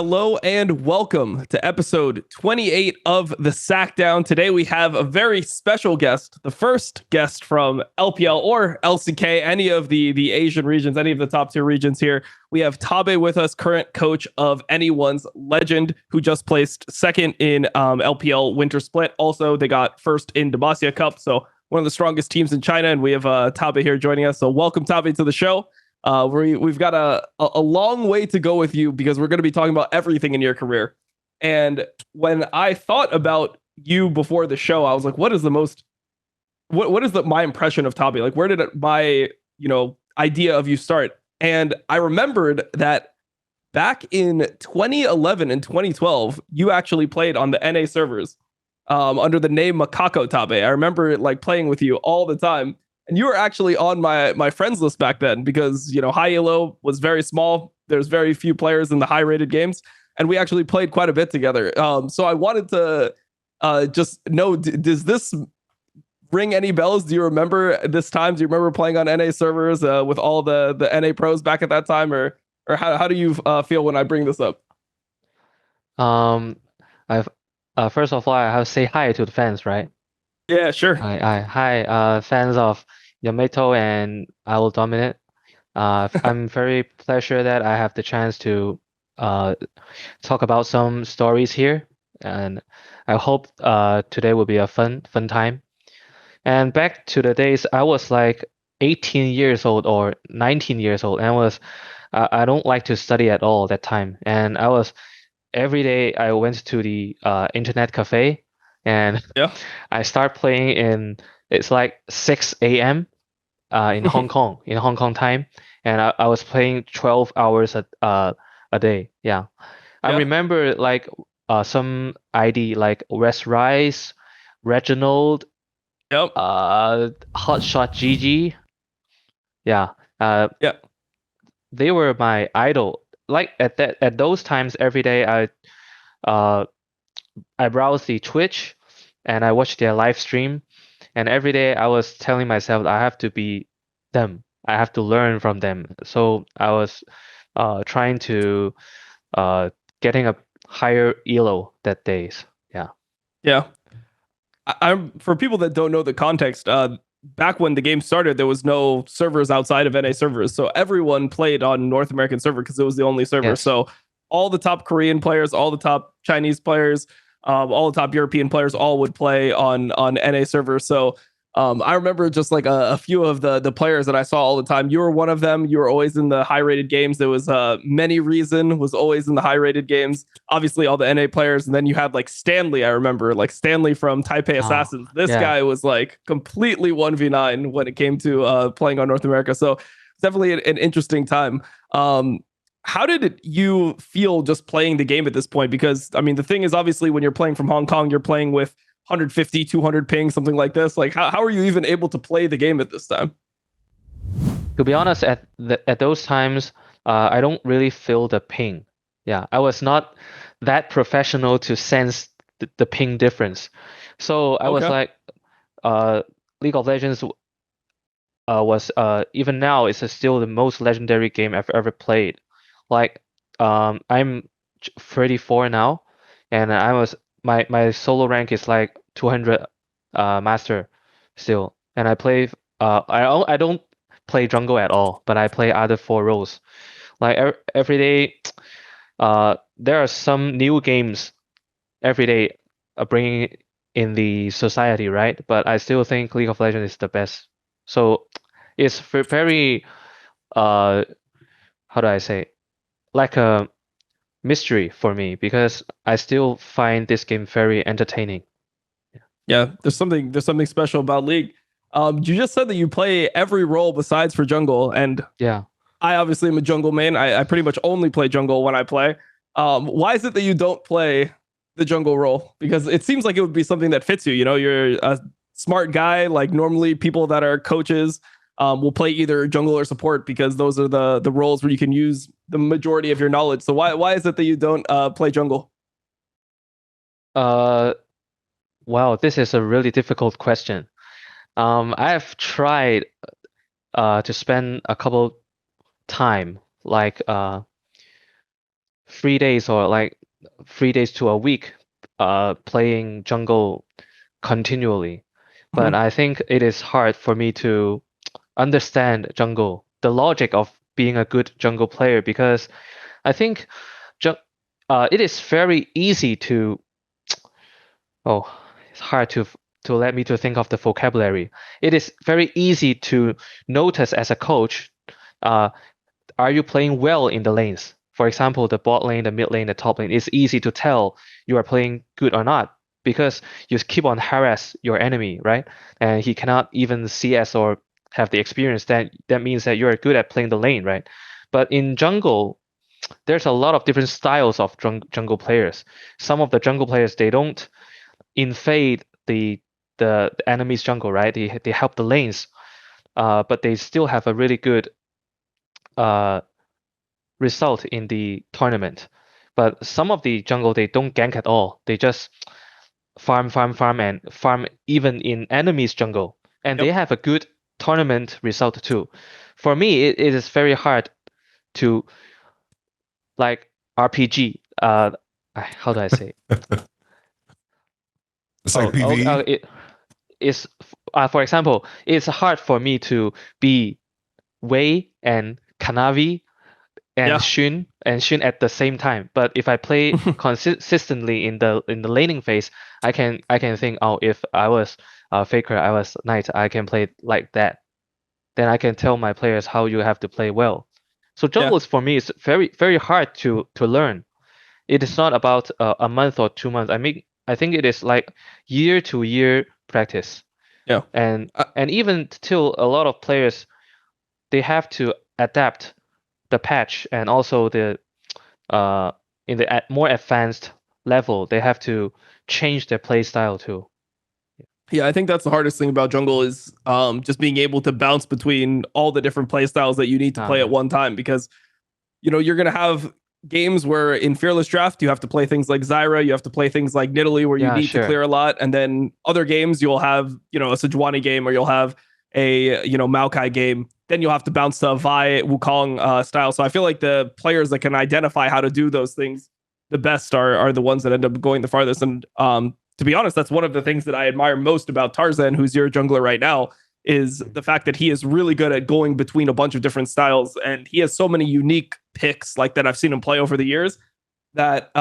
Hello and welcome to episode 28 of the Sackdown. Today we have a very special guest, the first guest from LPL or LCK, any of the Asian regions, any of the top tier regions here. We have Tabe with us, current coach of Anyone's Legend, who just placed second in LPL Winter Split. Also, they got first in Demacia Cup, so one of the strongest teams in China, and we have Tabe here joining us. So welcome, Tabe, to the show. We've got a long way to go with you because we're going to be talking about everything in your career. And when I thought about you before the show, I was like, what is my impression of Tabe? Like, where did my idea of you start? And I remembered that back in 2011 and 2012, you actually played on the NA servers under the name Macaco Tabe. I remember like playing with you all the time. And you were actually on my friends list back then because, High Elo was very small. There's very few players in the high rated games. And we actually played quite a bit together. So I wanted to just know, does this ring any bells? Do you remember this time? Do you remember playing on NA servers with all the NA pros back at that time? Or how do you feel when I bring this up? First of all, I have to say hi to the fans, right? Yeah, sure. Hi, fans of Yamato and IWillDominate. I'm very pleasure that I have the chance to talk about some stories here, and I hope today will be a fun time. And back to the days, I was like 18 years old or 19 years old, and I don't like to study at all that time, and every day I went to the internet cafe. And Yeah. I start playing it's like 6 a.m. In Hong Kong time, and I was playing 12 hours a day. Yeah, I Yeah. remember like some ID like West Rice, Reginald, Yep. Hotshot GG. Yeah, Yeah. they were my idol. Like at those times, every day I browse the Twitch and I watch their live stream, and every day I was telling myself I have to be them. I have to learn from them. So I was trying to getting a higher elo that days. Yeah. Yeah. I'm for people that don't know the context. Back when the game started, there was no servers outside of NA servers, so everyone played on North American server because it was the only server. Yes. So all the top Korean players, all the top Chinese players, all the top European players, all would play on NA server. So I remember just like a few of the players that I saw all the time. You were one of them. You were always in the high rated games. There was Many Reason was always in the high rated games. Obviously, all the NA players, and then you had like Stanley. I remember like Stanley from Taipei Oh, Assassins. This yeah. guy was like completely 1v9 when it came to playing on North America. So it's definitely an interesting time. How did you feel just playing the game at this point? Because I mean, the thing is, obviously, when you're playing from Hong Kong, you're playing with 150, 200 ping, something like this. Like, how are you even able to play the game at this time? To be honest, at those times, I don't really feel the ping. Yeah, I was not that professional to sense the ping difference. So I was Okay. like, League of Legends was even now it's still the most legendary game I've ever played. Like, I'm 34 now, and my solo rank is like 200 master still, and I don't play jungle at all, but I play other four roles. Like every day, there are some new games every day bringing in the society, right? But I still think League of Legends is the best. So it's very uh how do I say, like a mystery for me because I still find this game very entertaining. Yeah, there's something special about League. You just said that you play every role besides for jungle, and Yeah. I obviously am a jungle main. I pretty much only play jungle when I play. Why is it that you don't play the jungle role? Because it seems like it would be something that fits you. You're a smart guy. Like normally, people that are coaches will play either jungle or support because those are the roles where you can use the majority of your knowledge. So why is it that you don't play jungle? Uh, wow, this is a really difficult question. I have tried to spend a couple time like 3 days or like 3 days to a week playing jungle continually. But I think it is hard for me to understand jungle, the logic of being a good jungle player, because I think it is very easy to it's hard to let me to think of the vocabulary. It is very easy to notice as a coach, are you playing well in the lanes? For example, the bot lane, the mid lane, the top lane, it's easy to tell you are playing good or not because you keep on harass your enemy, right? And he cannot even CS or have the experience. That means that you're good at playing the lane, right? But in jungle, there's a lot of different styles of jungle players. Some of the jungle players, they don't invade the enemy's jungle, right? They help the lanes, but they still have a really good result in the tournament. But some of the jungle, they don't gank at all. They just farm and farm even in enemy's jungle, and they have a good tournament result too. For me, it is very hard to like RPG. How do I say? It's like PvE. It is, for example, it's hard for me to be Wei and Kanavi and Xun at the same time. But if I play consistently in the laning phase, I can think, oh, if I was Faker, I was Knight, I can play like that. Then I can tell my players how you have to play well. So jungles for me is very, very hard to learn. It is not about a month or 2 months. I think it is like year to year practice. Yeah. And even till a lot of players, they have to adapt the patch, and also the in the more advanced level, they have to change their play style too. Yeah, I think that's the hardest thing about jungle is just being able to bounce between all the different play styles that you need to play at one time, because you're going to have games where in Fearless Draft you have to play things like Zyra, you have to play things like Nidalee where you need to clear a lot, and then other games you'll have a Sejuani game, or you'll have a Maokai game, then you'll have to bounce to a Vi Wukong style. So I feel like the players that can identify how to do those things the best are the ones that end up going the farthest. And to be honest, that's one of the things that I admire most about Tarzan, who's your jungler right now, is the fact that he is really good at going between a bunch of different styles, and he has so many unique picks like that I've seen him play over the years that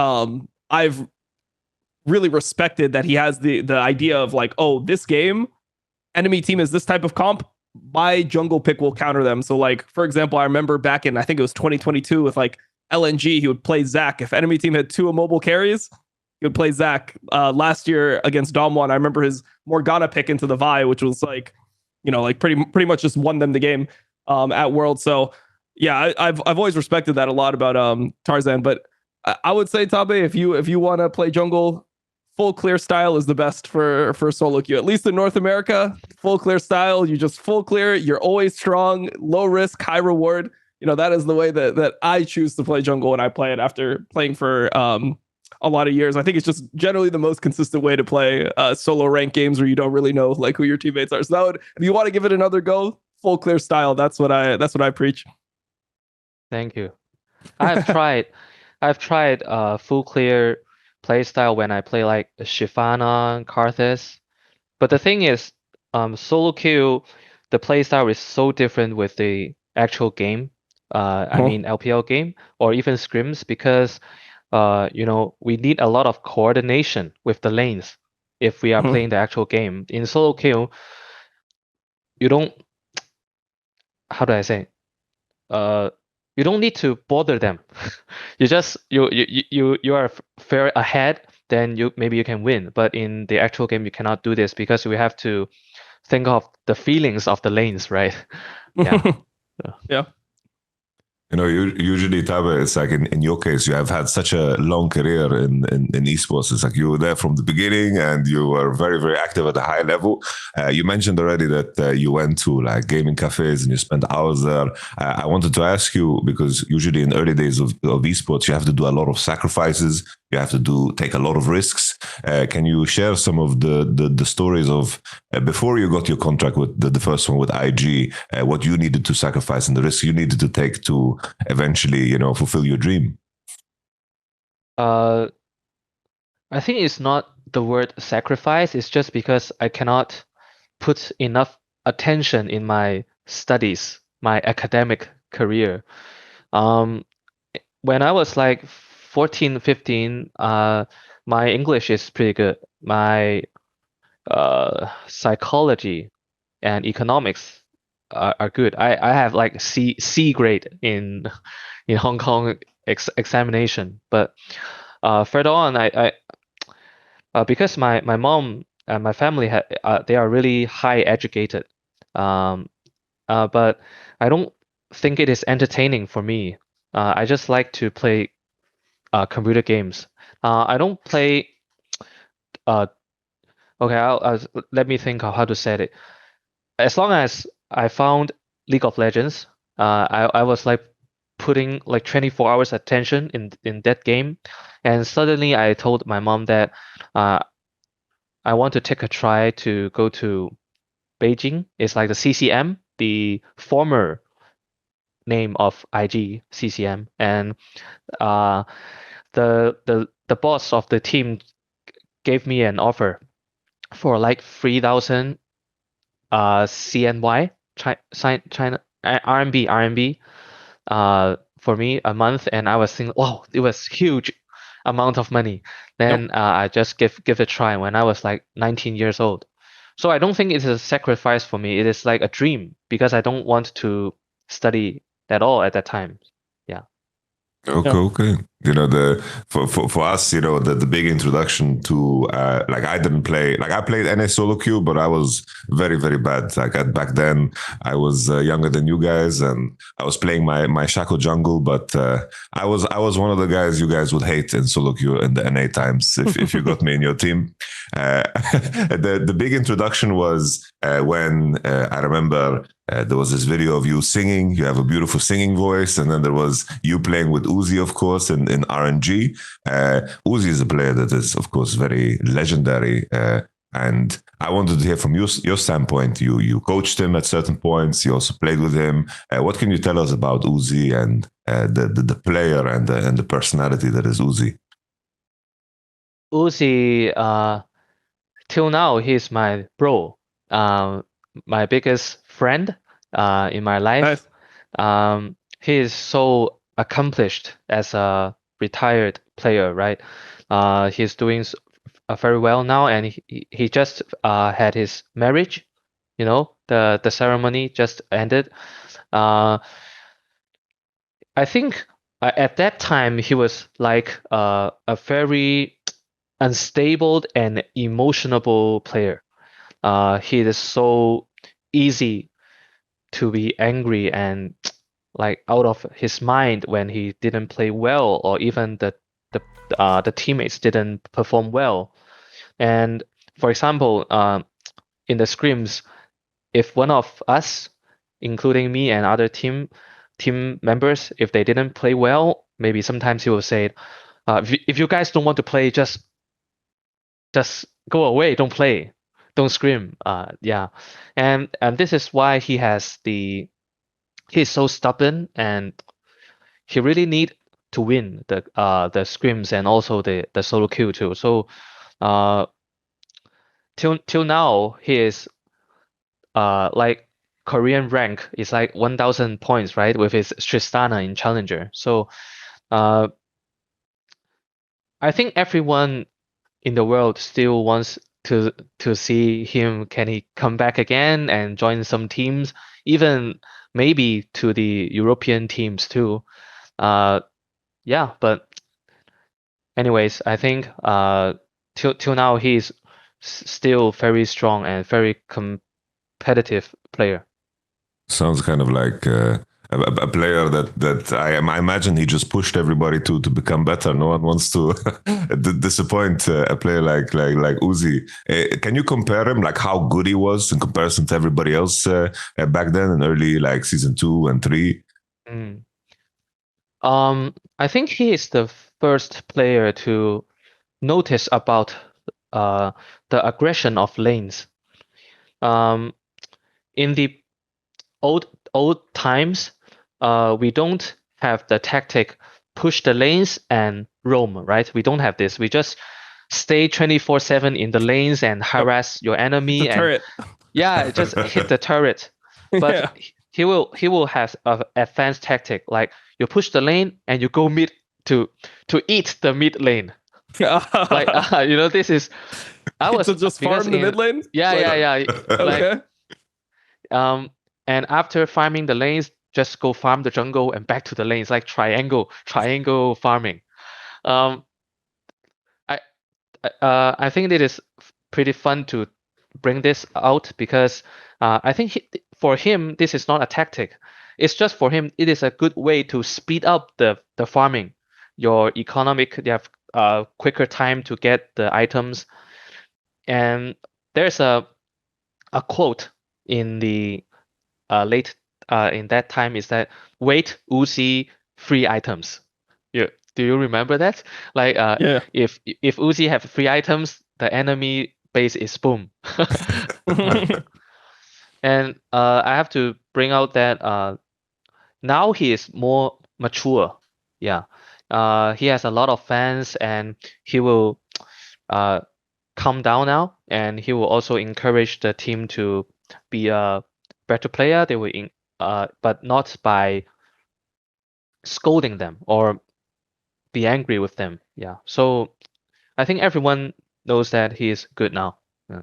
I've really respected that he has the idea of like, oh, this game enemy team is this type of comp, my jungle pick will counter them. So like, for example, I remember back in, I think it was 2022 with like LNG, he would play Zac. If enemy team had 2 immobile carries, he would play Zac. Last year against Dom1, I remember his Morgana pick into the Vi, which was like, like pretty much just won them the game at World. So yeah, I've always respected that a lot about Tarzan. But I would say, Tabe, if you want to play jungle, full clear style is the best for solo queue. At least in North America, full clear style, you just full clear, you're always strong, low risk, high reward. That is the way that I choose to play jungle when I play it after playing for a lot of years. I think it's just generally the most consistent way to play solo rank games where you don't really know like who your teammates are. So if you want to give it another go, full clear style. That's what I preach. Thank you. I've tried full clear play style when I play like Shyvana, Karthus. But the thing is, solo queue, the play style is so different with the actual game. I mean LPL game or even scrims, because we need a lot of coordination with the lanes if we are playing the actual game. In solo queue, you don't, how do I say? You don't need to bother them. You just you are fair ahead, then maybe you can win. But in the actual game, you cannot do this because we have to think of the feelings of the lanes, right? Yeah. Yeah. Usually, Tabe, it's like in your case, you have had such a long career in esports. It's like you were there from the beginning and you were very, very active at a high level. You mentioned already that you went to like gaming cafes and you spent hours there. I wanted to ask you, because usually in early days of esports, you have to do a lot of sacrifices. You have to take a lot of risks. Can you share some of the stories of before you got your contract with the first one with IG, what you needed to sacrifice and the risks you needed to take to eventually, fulfill your dream? I think it's not the word sacrifice. It's just because I cannot put enough attention in my studies, my academic career. Um, when I was like 14, 15, my English is pretty good. My psychology and economics are good. I have like C grade in Hong Kong examination. But further on, I because my mom and my family they are really high educated. Um, but I don't think it is entertaining for me. I just like to play computer games. I don't play. Uh, okay, let me think of how to say it. As long as I found League of Legends, I was like putting like 24 hours attention in that game, and suddenly I told my mom that I want to take a try to go to Beijing. It's like the CCM, the former name of IG CCM, and uh, the boss of the team gave me an offer for like 3,000 CNY, China RMB for me a month, and I was thinking, wow, it was huge amount of money. Then I just give it a try when I was like 19 years old. So I don't think it's a sacrifice for me. It is like a dream because I don't want to study at all at that time. Yeah. Okay, okay. You know, for us, you know, the big introduction to like I didn't play, like I played NA solo queue, but I was very, very bad. Like back then I was younger than you guys, and I was playing my Shaco jungle, but I was one of the guys you guys would hate in solo queue in the NA times if you got me in your team. The big introduction was when I remember there was this video of you singing. You have a beautiful singing voice, and then there was you playing with Uzi, of course, in RNG. Uzi is a player that is, of course, very legendary. And I wanted to hear from your standpoint. You coached him at certain points. You also played with him. What can you tell us about Uzi and the player and the personality that is Uzi? Uzi, till now, he's my bro, my biggest friend in my life. Nice. He is so accomplished as a retired player, right? He's doing very well now, and he just had his marriage. You know, the ceremony just ended. I think at that time he was like a very unstable and emotional player. He is so easy to be angry and like out of his mind when he didn't play well, or even the teammates didn't perform well. And for example, in the scrims, if one of us, including me and other team members, if they didn't play well, maybe sometimes he will say, if you guys don't want to play, just go away, don't play, don't scream. Yeah, and this is why he's so stubborn, and he really need to win the scrims and also the solo queue too. So uh till now he is like Korean rank is like 1,000 points, right, with his Tristana in Challenger. So uh I think everyone in the world still wants to see him, can he come back again and join some teams, even maybe to the European teams too. Yeah, but anyways, I think till now he's still very strong and very competitive player. Sounds kind of like a player that I imagine he just pushed everybody to become better. No one wants to disappoint a player like Uzi. Can you compare him, like how good he was in comparison to everybody else back then in early like season 2 and 3? Mm. I think he is the first player to notice about uh, the aggression of lanes. In the old times, we don't have the tactic push the lanes and roam, right? We don't have this. We just stay 24/7 in the lanes and harass your enemy The and turret. yeah, just hit the turret. But Yeah. he will have an advanced tactic, like you push the lane and you go mid to eat the mid lane. Like you know, this is I was To just because farm the in mid lane? yeah Like- yeah like Okay. and after farming the lanes, just go farm the jungle and back to the lanes, like triangle farming. Um, I think it is pretty fun to bring this out because I think for him this is not a tactic. It's just for him it is a good way to speed up the farming. Your economic, you have quicker time to get the items. And there's a quote in the late in that time is that wait Uzi free items. Do you remember that? Like Yeah. if Uzi have free items, the enemy base is boom. And I have to bring out that now he is more mature. Yeah. He has a lot of fans and he will calm down now, and he will also encourage the team to be a better player. They will but not by scolding them or be angry with them. Yeah. So I think everyone knows that he is good now. Yeah.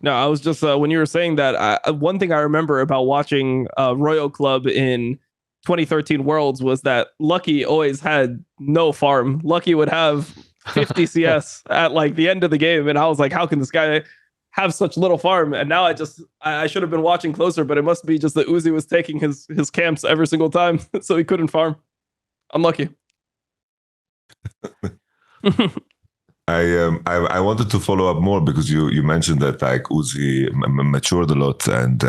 No, I was just when you were saying that, one thing I remember about watching Royal Club in 2013 Worlds was that Lucky always had no farm. Lucky would have 50 CS at like the end of the game, and I was like, how can this guy have such little farm? And now I should have been watching closer, but it must be just that Uzi was taking his camps every single time, so he couldn't farm. Unlucky. I wanted to follow up more because you mentioned that like Uzi matured a lot, and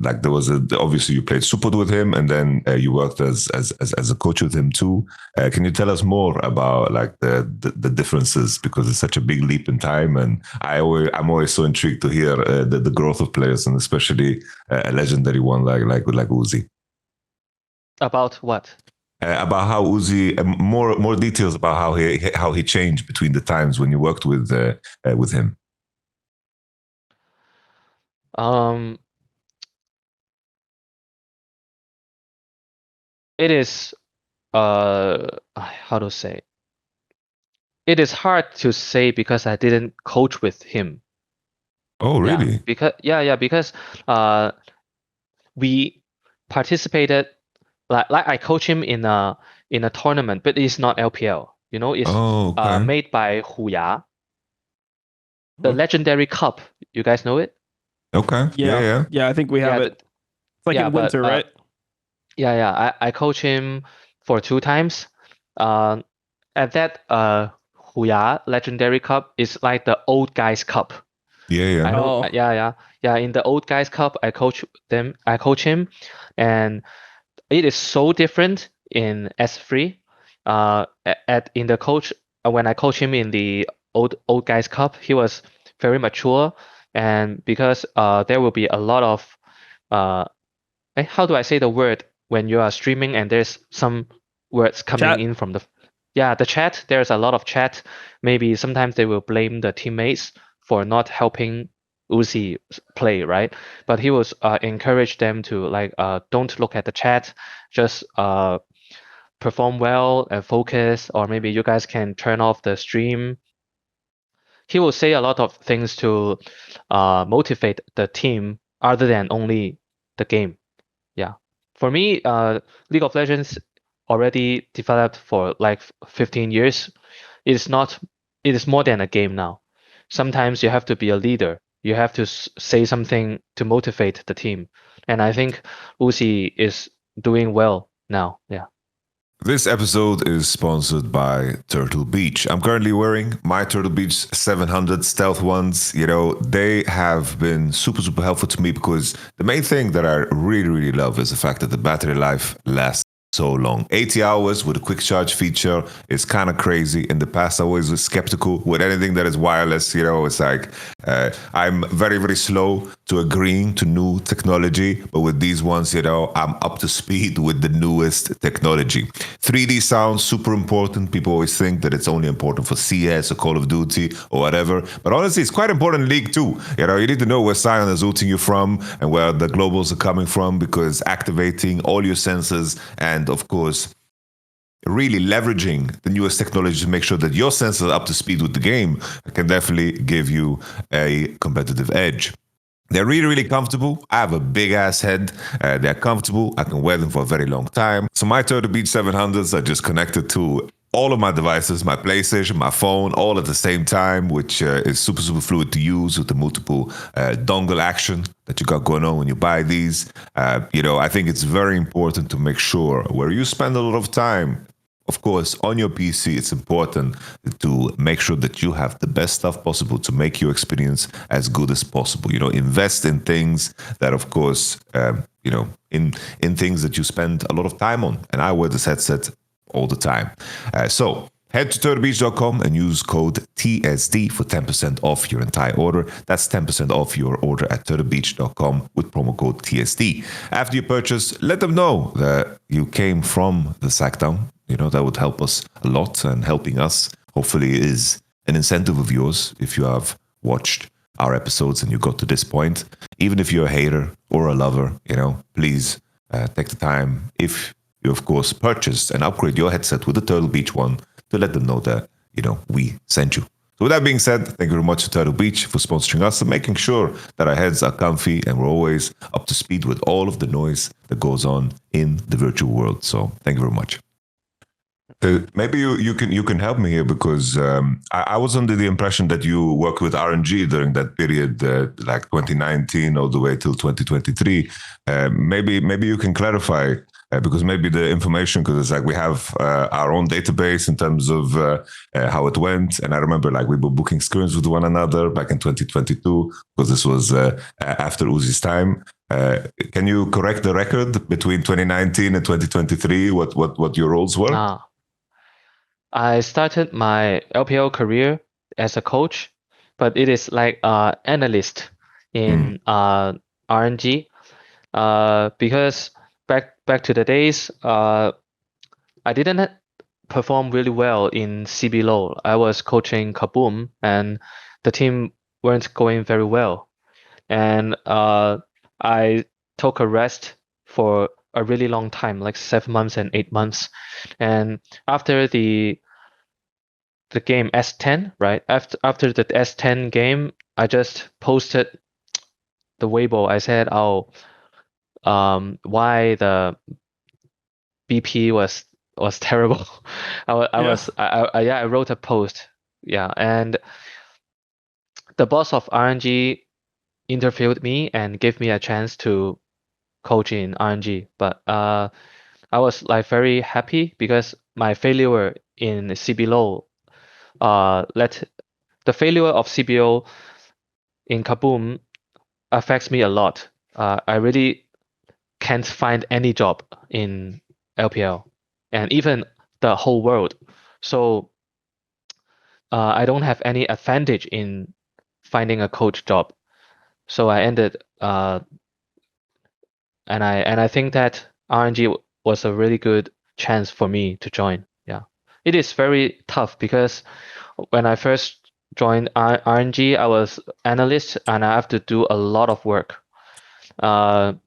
like there was obviously you played support with him, and then you worked as a coach with him too. Can you tell us more about like the differences, because it's such a big leap in time, and I'm always so intrigued to hear the growth of players, and especially a legendary one like Uzi. About what? About how Uzi, more details about how he changed between the times when you worked with him. It is how to say? It is hard to say because I didn't coach with him. Oh, really? Yeah, because we participated. Like I coach him in a tournament, but it's not LPL. You know, it's okay. made by Huya, the legendary cup. You guys know it? Okay. Yeah. I think we have it. It's like in winter, right? Yeah. I coach him for 2 times. At that Huya legendary cup is like the old guys cup. Yeah. I know. Yeah. In the old guys cup, I coach him, and it is so different in S3. In the coach when I coach him in the old guys cup, he was very mature, and because there will be a lot of how do I say the word when you are streaming and there's some words coming Chat. in from the chat. There's a lot of chat. Maybe sometimes they will blame the teammates for not helping Uzi play, right? But he was encourage them to like don't look at the chat, just perform well and focus, or maybe you guys can turn off the stream. He will say a lot of things to motivate the team other than only the game. Yeah, for me, League of Legends already developed for like 15 years. It is more than a game now. Sometimes you have to be a leader. You have to say something to motivate the team. And I think Uzi is doing well now. Yeah. This episode is sponsored by Turtle Beach. I'm currently wearing my Turtle Beach 700 stealth ones. You know, they have been super, super helpful to me because the main thing that I really, really love is the fact that the battery life lasts so long. 80 hours with a quick charge feature is kind of crazy. In the past, I always was skeptical with anything that is wireless. You know, it's like I'm very, very slow to agreeing to new technology, but with these ones, you know, I'm up to speed with the newest technology. 3D sounds super important. People always think that it's only important for CS or Call of Duty or whatever, but honestly, it's quite important in League too. You know, you need to know where Sion is ulting you from and where the globals are coming from, because activating all your sensors and, of course, really leveraging the newest technology to make sure that your sensors are up to speed with the game can definitely give you a competitive edge. They're really, really comfortable. I have a big ass head. They're comfortable. I can wear them for a very long time. So my Turtle Beach 700s are just connected to all of my devices, my PlayStation, my phone, all at the same time, which is super, super fluid to use with the multiple dongle action that you got going on when you buy these. You know, I think it's very important to make sure where you spend a lot of time. Of course, on your PC, it's important to make sure that you have the best stuff possible to make your experience as good as possible. You know, invest in things that, of course, you know, in things that you spend a lot of time on. And I wear this headset all the time. So head to turtlebeach.com and use code TSD for 10% off your entire order. That's 10% off your order at turtlebeach.com with promo code TSD. After you purchase, let them know that you came from the Sackdown. You know, that would help us a lot, and helping us hopefully is an incentive of yours if you have watched our episodes and you got to this point. Even if you're a hater or a lover, you know, please take the time, if you of course purchased and upgrade your headset with the Turtle Beach one, to let them know that, you know, we sent you. So with that being said, thank you very much to Turtle Beach for sponsoring us and making sure that our heads are comfy and we're always up to speed with all of the noise that goes on in the virtual world. So thank you very much. Maybe you can help me here, because I was under the impression that you worked with RNG during that period, like 2019 all the way till 2023. Maybe you can clarify, because maybe the information, because it's like we have our own database in terms of how it went, and I remember like we were booking scrims with one another back in 2022, because this was after Uzi's time. Can you correct the record between 2019 and 2023? What your roles were? I started my LPL career as a coach, but it is like analyst in RNG. Because back to the days, I didn't perform really well in CB low. I was coaching Kaboom, and the team weren't going very well, and I took a rest for a really long time, like 7 months and 8 months. And after the game S10, right? After the S10 game, I just posted the Weibo. I said, "Oh, why the BP was terrible." I wrote a post. Yeah, and the boss of RNG interviewed me and gave me a chance to coach in RNG. But I was like very happy, because my failure in CB low let the failure of CBO in Kaboom affects me a lot. I really can't find any job in LPL and even the whole world. So I don't have any advantage in finding a coach job. So I ended, and I think that RNG was a really good chance for me to join. Yeah, it is very tough, because when I first joined RNG, I was analyst and I have to do a lot of work. And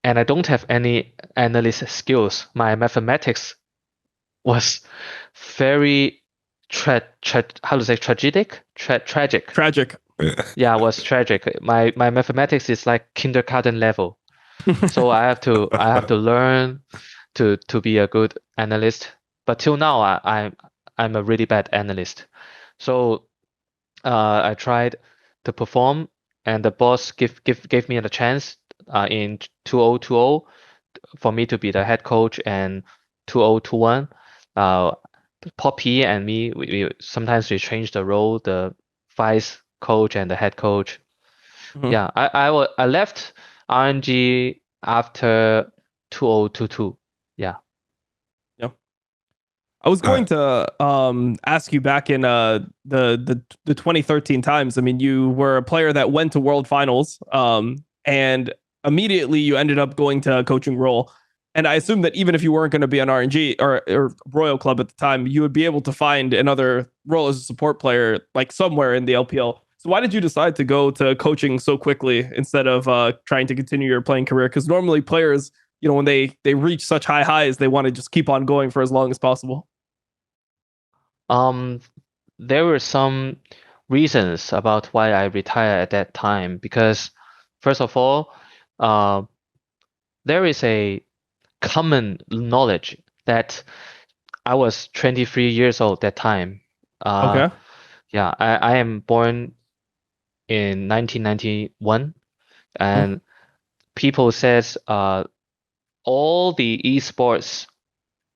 I don't have any analyst skills. My mathematics was very tragic. Tragic. Yeah, it was tragic. My mathematics is like kindergarten level. So I have to learn to be a good analyst. But till now, I'm a really bad analyst. So I tried to perform, and the boss gave me a chance in 2020 for me to be the head coach, and 2021, Poppy and me, we sometimes we change the role, the vice coach and the head coach. Yeah, I left RNG after 2022. Yeah. I was going to ask you back in the 2013 times. I mean, you were a player that went to World Finals, and immediately you ended up going to a coaching role. And I assume that even if you weren't going to be on RNG or Royal Club at the time, you would be able to find another role as a support player, like somewhere in the LPL. So why did you decide to go to coaching so quickly instead of trying to continue your playing career? Because normally players, when they reach such high highs, they want to just keep on going for as long as possible. There were some reasons about why I retired at that time, because first of all, there is a common knowledge that I was 23 years old that time. Okay. Yeah, I am born in 1991, and people says all the esports,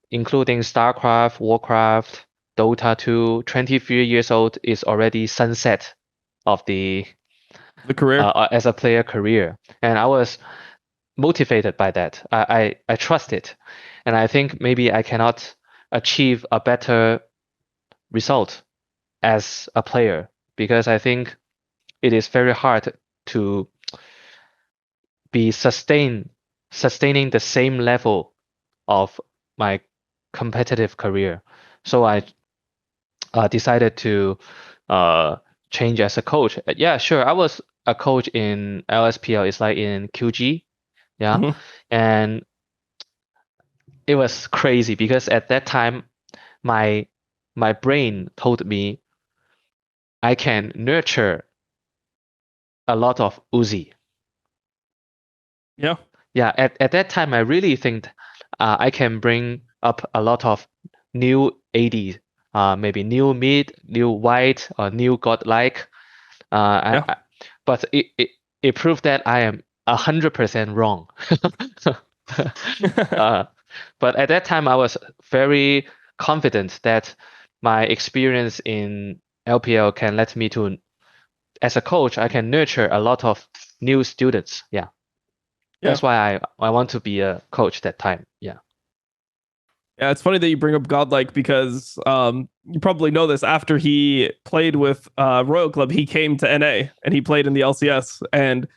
including StarCraft, Warcraft, Dota 2, 23 years old is already sunset of the career. As a player career, and I was motivated by that. I trust it, and I think maybe I cannot achieve a better result as a player, because I think it is very hard to be sustaining the same level of my competitive career. So I decided to change as a coach. Yeah, sure. I was a coach in LSPL. It's like in QG. Yeah. Mhm. And it was crazy because at that time, my brain told me I can nurture a lot of Uzi. Yeah. Yeah, at that time, I really think I can bring up a lot of new AD, maybe new mid, new white, or new godlike. Yeah. But it proved that I am 100% wrong. But at that time, I was very confident that my experience in LPL can let me to, as a coach, I can nurture a lot of new students. Yeah. That's why I want to be a coach that time. Yeah. Yeah, it's funny that you bring up GodLike because you probably know this. After he played with Royal Club, he came to NA and he played in the LCS. And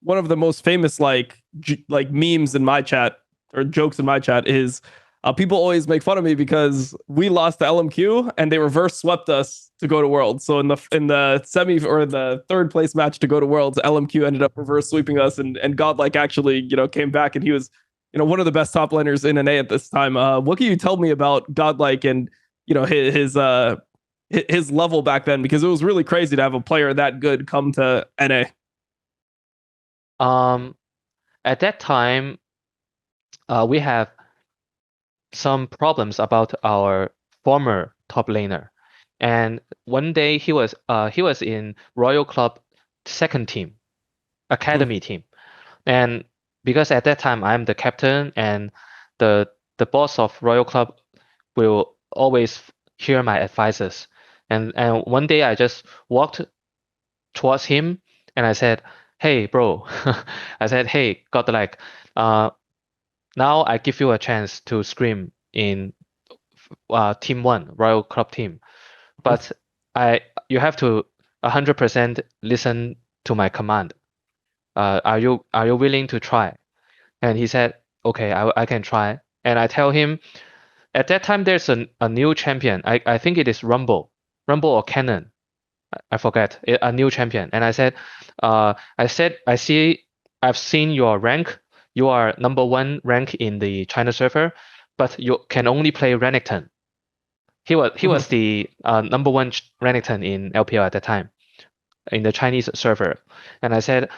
one of the most famous like memes in my chat or jokes in my chat is people always make fun of me because we lost to LMQ and they reverse swept us to go to Worlds. So in the semi or the third place match to go to Worlds, LMQ ended up reverse sweeping us, and GodLike actually came back, and he was one of the best top laners in NA at this time. What can you tell me about GodLike and his level back then? Because it was really crazy to have a player that good come to NA. At that time, we have some problems about our former top laner, and one day he was in Royal Club second team, academy team, and because at that time I'm the captain and the boss of Royal Club will always hear my advices, and one day I just walked towards him and I said, "Hey, bro," I said, "Hey, godlike, now I give you a chance to scream in team 1, Royal Club team, but you have to 100% listen to my command. Are you willing to try?" And he said, "Okay, I can try." And I tell him, at that time there's a new champion. I think it is Rumble or Cannon. I forget, a new champion. And I said, I've seen your rank. You are number 1 rank in the China server, but you can only play Renekton. He was the number 1 Renekton in LPL at that time in the Chinese server. And I said,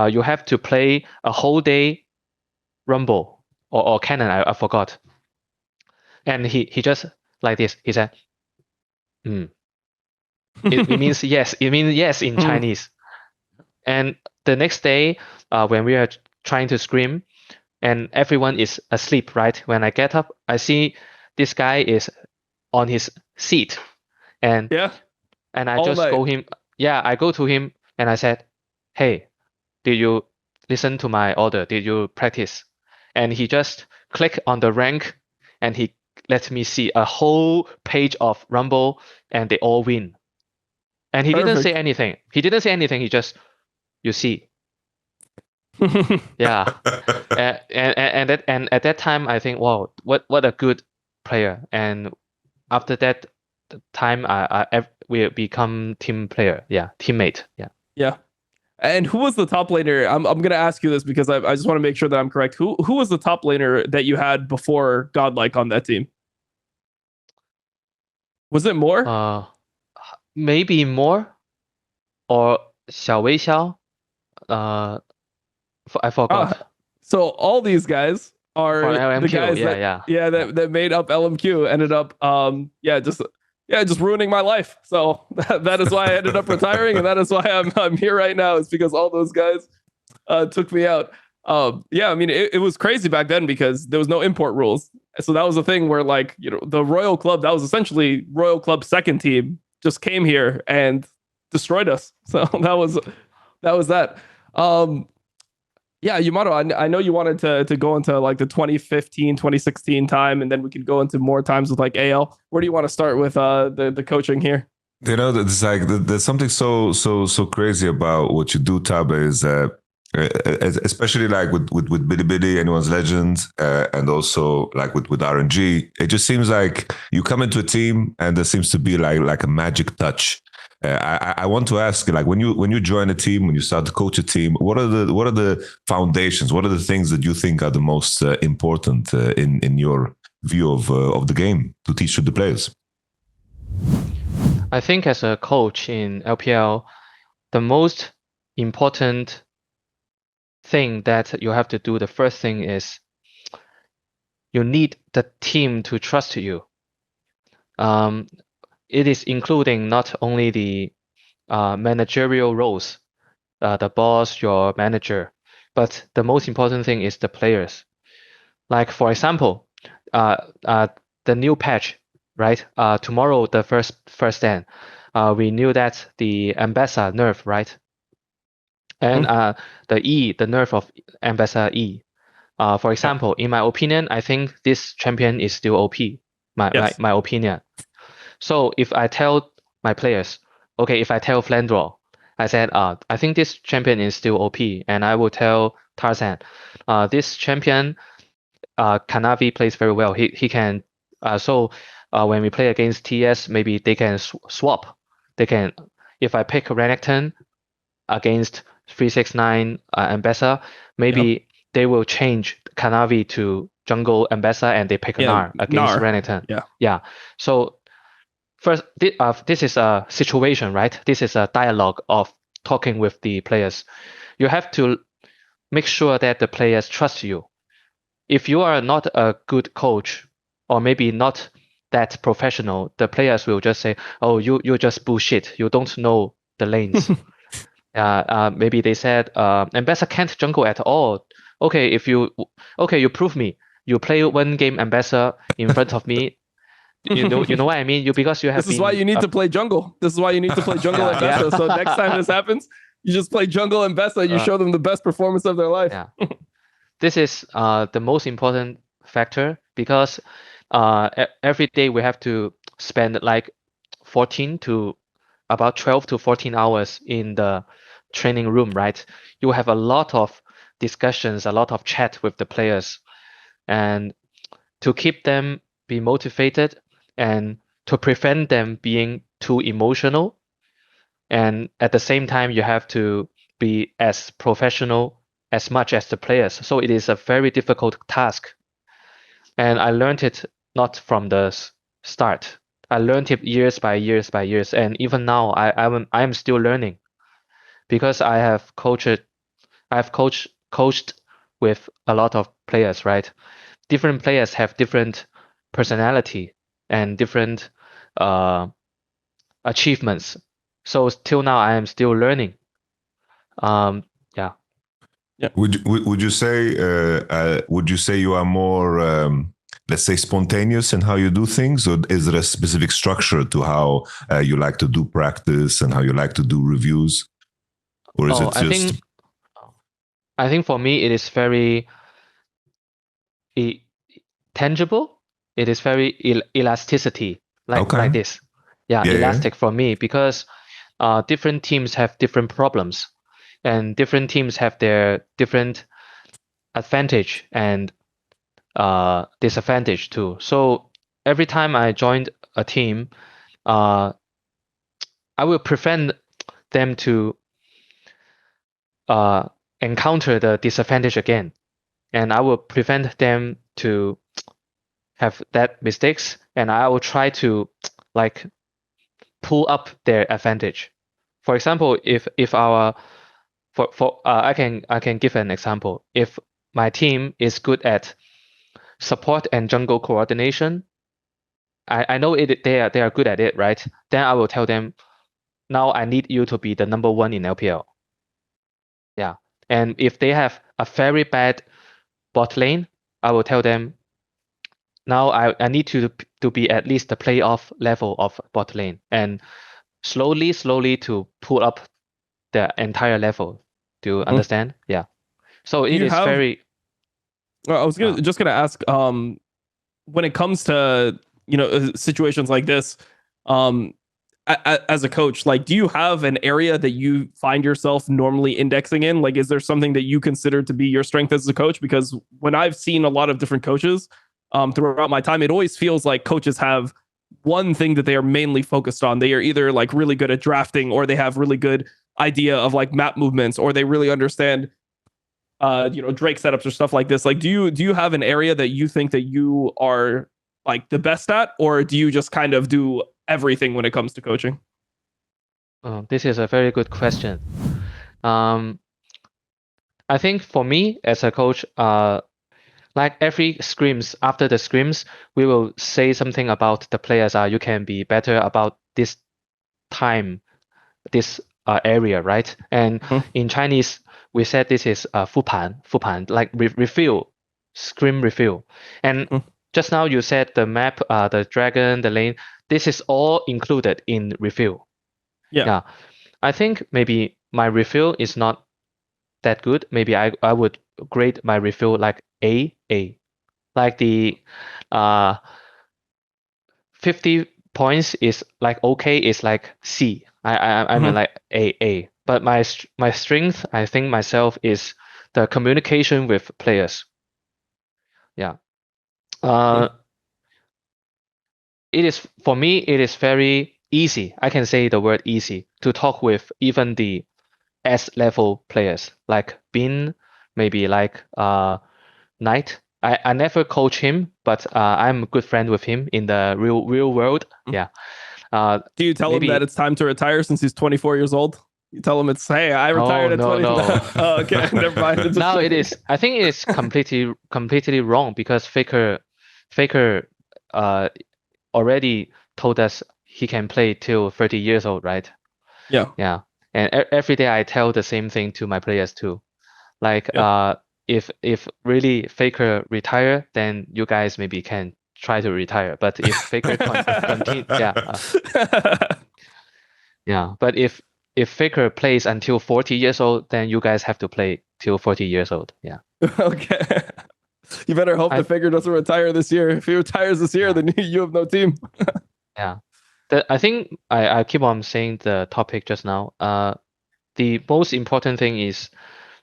you have to play a whole day Rumble or Cannon. I forgot. And he just like this. He said, It means yes. It means yes in Chinese. And the next day, when we are trying to scream, and everyone is asleep, right? When I get up, I see this guy is on his seat, and I All just night. go him. Yeah, I go to him and I said, "Hey, did you listen to my order? Did you practice?" And he just click on the rank, and he let me see a whole page of Rumble, and they all win. And he didn't say Perfect. anything. He didn't say anything. He just, you see, yeah. And at that time, I think, wow, what a good player. And after that time, we become team player. Yeah, teammate. Yeah. Yeah. And who was the top laner? I'm gonna ask you this because I just want to make sure that I'm correct. Who was the top laner that you had before GodLike on that team? Was it more? Maybe more, or Xiao. I forgot. So all these guys are For the LMQ, guys that made up LMQ ended up just ruining my life. So that is why I ended up retiring, and that is why I'm here right now. Is because all those guys took me out. I mean, it was crazy back then because there was no import rules. So that was the thing where, like, the Royal Club, that was essentially Royal Club's second team, just came here and destroyed us. So that was that. Yamato, I know you wanted to go into like the 2015, 2016 time, and then we could go into more times with like AL. Where do you want to start with the coaching here? It's like there's something so crazy about what you do, Tabe, is that especially like with Bidi Bidi, anyone's legend, and also like with RNG, it just seems like you come into a team and there seems to be like a magic touch. I want to ask, like, when you join a team, when you start to coach a team, what are the foundations? What are the things that you think are the most important in your view of the game to teach to the players? I think as a coach in LPL, the most important thing that you have to do, the first thing is you need the team to trust you. It is including not only the managerial roles, the boss, your manager, but the most important thing is the players. Like, for example, the new patch, right? Tomorrow, the first stand, we knew that the Ambassador nerf, right? And the nerf of Ambassador E. For example, in my opinion, I think this champion is still OP. My opinion. So if I tell my players, okay, if I tell Flandro, I said, I think this champion is still OP, and I will tell Tarzan, this champion, Kanavi plays very well. He can. When we play against TS, maybe they can swap. They can. If I pick Renekton against 369 Ambassador, maybe they will change Kanavi to jungle Ambassador, and they pick Gnar against Renekton. Yeah. So first, this is a situation, right? This is a dialogue of talking with the players. You have to make sure that the players trust you. If you are not a good coach, or maybe not that professional, the players will just say, "Oh, you just bullshit. You don't know the lanes." Maybe they said, "Ambassador can't jungle at all." Okay, you prove me. You play one game Ambassador in front of me. You know what I mean. Because you have. This is why you need to play jungle. This is why you need to play jungle and Bessa. So next time this happens, you just play jungle and Bessa. You show them the best performance of their life. Yeah. This is the most important factor, because every day we have to spend like 14 to about 12 to 14 hours in the training room, right? You have a lot of discussions, a lot of chat with the players, and to keep them be motivated and to prevent them being too emotional. And at the same time, you have to be as professional as much as the players. So it is a very difficult task. And I learned it not from the start. I learned it years by years by years. And even now, I'm still learning, because I have coached with a lot of players, right? Different players have different personality and different achievements. So till now, I am still learning. Yeah. Would you say you are more let's say spontaneous in how you do things, or is there a specific structure to how you like to do practice and how you like to do reviews, or is it just? I think for me it is very tangible. it is very elasticity like Okay. this. Yeah, Yeah, yeah. elastic for me because different teams have different problems, and different teams have their different advantage and disadvantage too. So every time I joined a team, I will prevent them to encounter the disadvantage again, and I will prevent them to have that mistakes, and I will try to like pull up their advantage. For example, if our for I can give an example. If my team is good at support and jungle coordination, I know they are good at it, right? Then I will tell them, now I need you to be the number one in LPL. Yeah. And if they have a very bad bot lane, I will tell them, now I need you to be at least the playoff level of bot lane, and slowly to pull up the entire level. Do you understand? Yeah. So it you is have very I was just gonna ask, when it comes to situations like this, as a coach, like, do you have an area that you find yourself normally indexing in? Like, is there something that you consider to be your strength as a coach? Because when I've seen a lot of different coaches throughout my time, it always feels like coaches have one thing that they are mainly focused on. They are either like really good at drafting, or they have really good idea of like map movements, or they really understand Drake setups or stuff like this. Like, do you have an area that you think that you are like the best at, or do you just kind of do everything when it comes to coaching? this is a very good question. I think for me as a coach, like every scrims, after the scrims, we will say something about the players. You can be better about this time, this area, right? And in Chinese, we said this is 复盘, like review, scrim review. And just now you said the map, the dragon, the lane, this is all included in review. Yeah. I think maybe my review is not that good. Maybe I would grade my review like A. Like the 50 points is like okay, is like C. I mean like A. But my strength, I think myself, is the communication with players. Yeah. It is, for me, it is very easy. I can say the word easy to talk with even the S level players like Bin, maybe like Knight. I never coach him, but I'm a good friend with him in the real world. Yeah. Do you tell him that it's time to retire since he's 24 years old? You tell him it's, hey, I retired at 20. No. Oh, okay, never mind. Now it is. I think it is completely wrong because Faker already told us he can play till 30 years old, right? Yeah. And every day I tell the same thing to my players too. Like, if really Faker retire, then you guys maybe can try to retire. But if Faker continue, But if Faker plays until 40 years old, then you guys have to play till 40 years old. Yeah. Okay. You better hope that Faker doesn't retire this year. If he retires this year, then you have no team. Yeah. I think I keep on saying the topic just now. The most important thing is,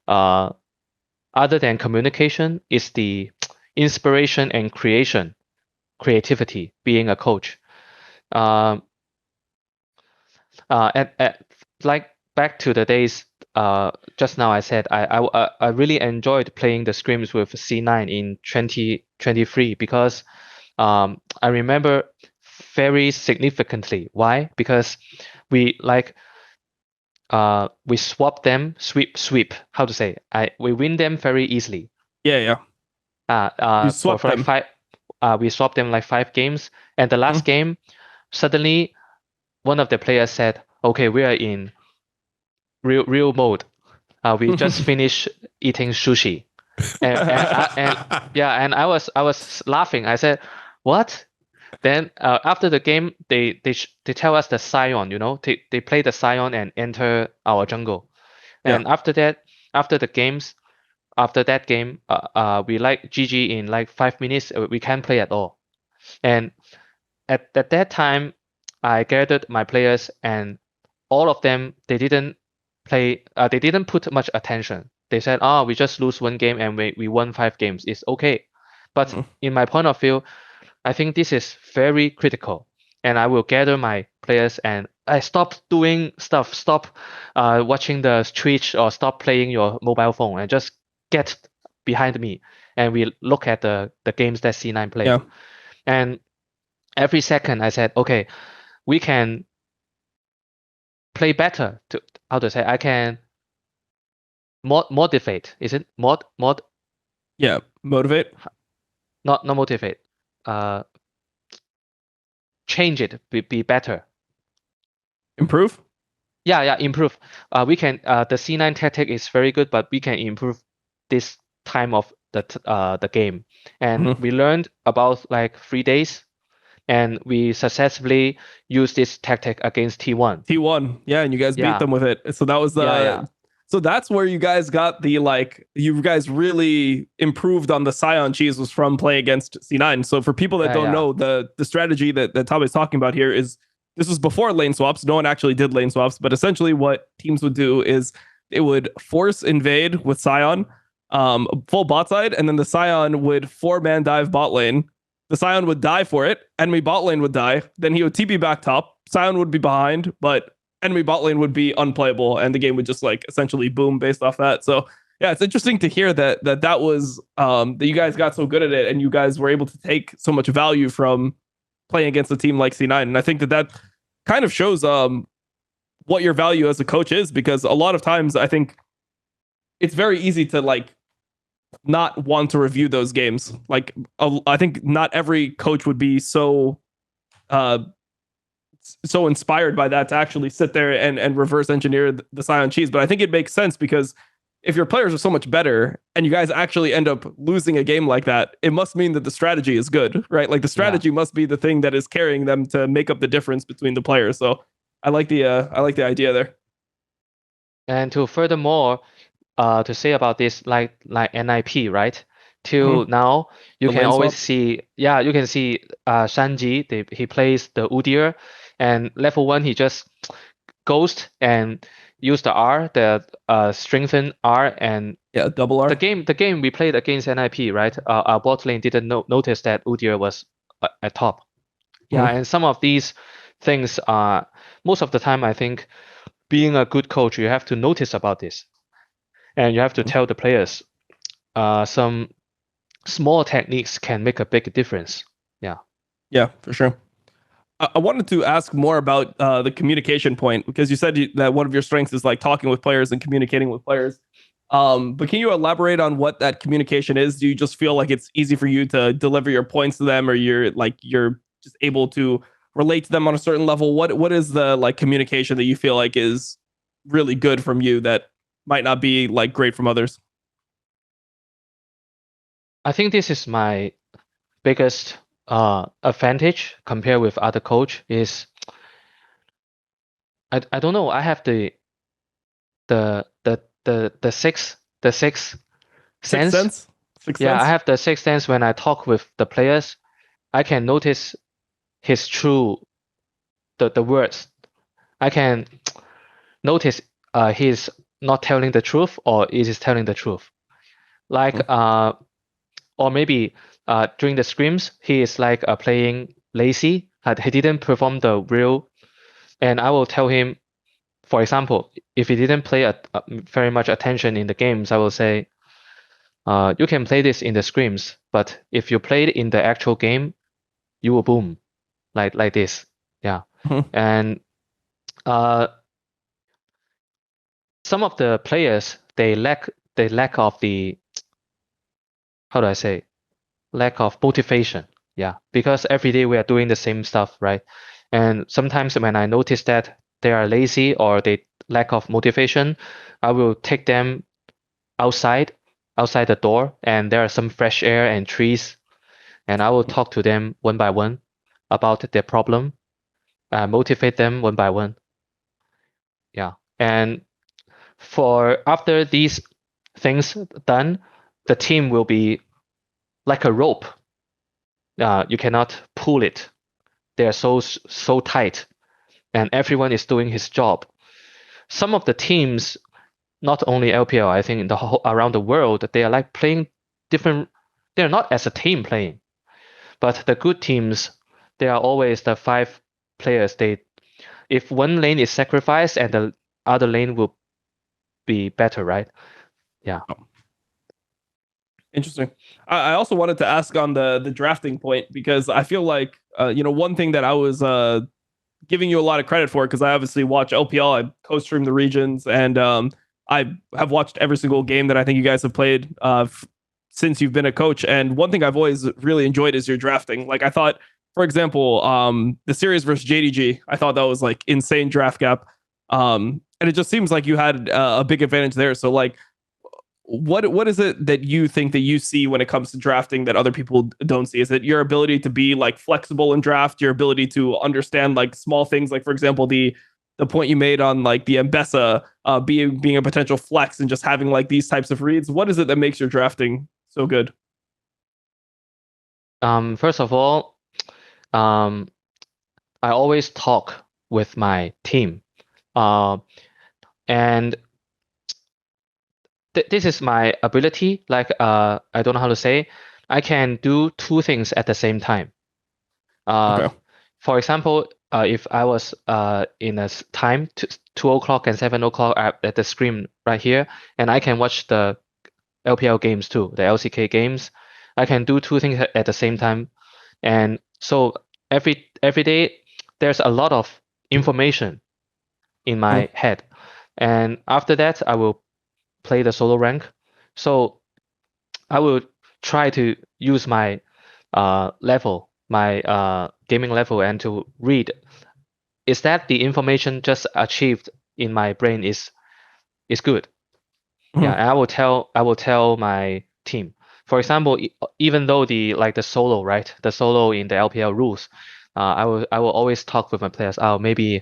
other than communication, is the inspiration and creativity, being a coach. At like back to the days, just now I said I really enjoyed playing the scrims with C9 in 2023 because I remember very significantly. Why? Because we swap them, sweep. How to say? We win them very easily. Yeah. You swap for like them. five. We swapped them like 5 games, and the last game, suddenly, one of the players said, "Okay, we are in real mode. We just finished eating sushi," and I was laughing. I said, "What?" Then after the game, they tell us the Scion. They play the Scion and enter our jungle. And after that game, we like GG in like 5 minutes. We can't play at all. And at that time, I gathered my players, and all of them, they didn't put much attention. They said, "Oh, we just lose one game and we won 5 games. It's okay." But in my point of view, I think this is very critical. And I will gather my players and I stop doing stuff, stop watching the Twitch or stop playing your mobile phone and just get behind me. And we look at the games that C9 played. Yeah. And every second I said, okay, we can play better. How to say, I can motivate. Is it mod? Yeah, motivate. Not motivate. Change it. Be better. Improve. Yeah, improve. We can. The C9 tactic is very good, but we can improve this time of the game. And we learned about like 3 days, and we successfully used this tactic against T1. Yeah, and you guys beat them with it. So that was the. So that's where you guys got the you guys really improved on the Scion cheese was from playing against C9. So for people that don't know, the strategy that Tabe is talking about here is this was before lane swaps. No one actually did lane swaps, but essentially what teams would do is they would force invade with Scion, full bot side, and then the Scion would 4-man dive bot lane. The Scion would die for it. Enemy bot lane would die. Then he would TP back top. Scion would be behind, but enemy bot lane would be unplayable, and the game would just essentially boom based off that. So yeah, it's interesting to hear that was that you guys got so good at it, and you guys were able to take so much value from playing against a team like C9. And I think that kind of shows what your value as a coach is, because a lot of times I think it's very easy to not want to review those games. I think not every coach would be so inspired by that to actually sit there and reverse engineer the Scion cheese. But I think it makes sense, because if your players are so much better and you guys actually end up losing a game like that, it must mean that the strategy is good, right? Like the strategy must be the thing that is carrying them to make up the difference between the players. So I like the idea there. And to furthermore, to say about this, like NIP, right? Till now, you can always see, you can see Shanji, he plays the Udyr, and level 1, he just ghost and use the R, the strengthen R, and double R. The game we played against NIP, right? Our bot lane didn't notice that Udyr was at top. And some of these things are, most of the time, I think, being a good coach, you have to notice about this. And you have to tell the players some small techniques can make a big difference. Yeah, for sure. I wanted to ask more about the communication point, because you said that one of your strengths is talking with players and communicating with players. But can you elaborate on what that communication is? Do you just feel like it's easy for you to deliver your points to them, or you're just able to relate to them on a certain level? What is the communication that you feel like is really good from you that might not be great from others? I think this is my biggest advantage compared with other coach is I don't know, I have the sixth sense. I have the sixth sense. When I talk with the players, I can notice his true the words. I can notice he's not telling the truth or is telling the truth. Or maybe during the scrims, he is playing lazy. He didn't perform the real, and I will tell him, for example, if he didn't play very much attention in the games, I will say, you can play this in the scrims, but if you play it in the actual game, you will boom, like this. And some of the players, they lack of the, how do I say, lack of motivation. Because every day we are doing the same stuff, right? And sometimes when I notice that they are lazy or they lack of motivation, I will take them outside the door, and there are some fresh air and trees, and I will talk to them one by one about their problem, motivate them one by one. And for after these things done, the team will be like a rope. you cannot pull it. They're so tight, and everyone is doing his job. Some of the teams, not only LPL, I think in the whole, around the world, they are like playing different. They're not as a team playing, but the good teams, they are always the 5 players. If one lane is sacrificed and the other lane will be better, right? Yeah. Interesting. I also wanted to ask on the drafting point, because I feel like one thing that I was giving you a lot of credit for, because I obviously watch LPL, I co-stream the regions, and I have watched every single game that I think you guys have played since you've been a coach. And one thing I've always really enjoyed is your drafting. Like, I thought, for example, the series versus JDG, I thought that was like insane draft gap. And it just seems like you had a big advantage there. So like, what is it that you think that you see when it comes to drafting that other people don't see? Is it your ability to be like flexible in draft, your ability to understand like small things, like for example the point you made on like the Mbessa being a potential flex and just having like these types of reads? What is it that makes your drafting so good? First of all, I always talk with my team, and this is my ability. Like, I don't know how to say. I can do 2 things at the same time. Okay. For example, if I was in a time 2 o'clock and 7 o'clock at the screen right here, and I can watch the LPL games too, the LCK games, I can do 2 things at the same time. And so every day there's a lot of information in my head. And after that, I will play the solo rank. So I will try to use my level, my gaming level, and to read. Is that the information just achieved in my brain is good? Yeah, and I will tell my team. For example, even though the solo, right, the solo in the LPL rules, I will always talk with my players. Oh, maybe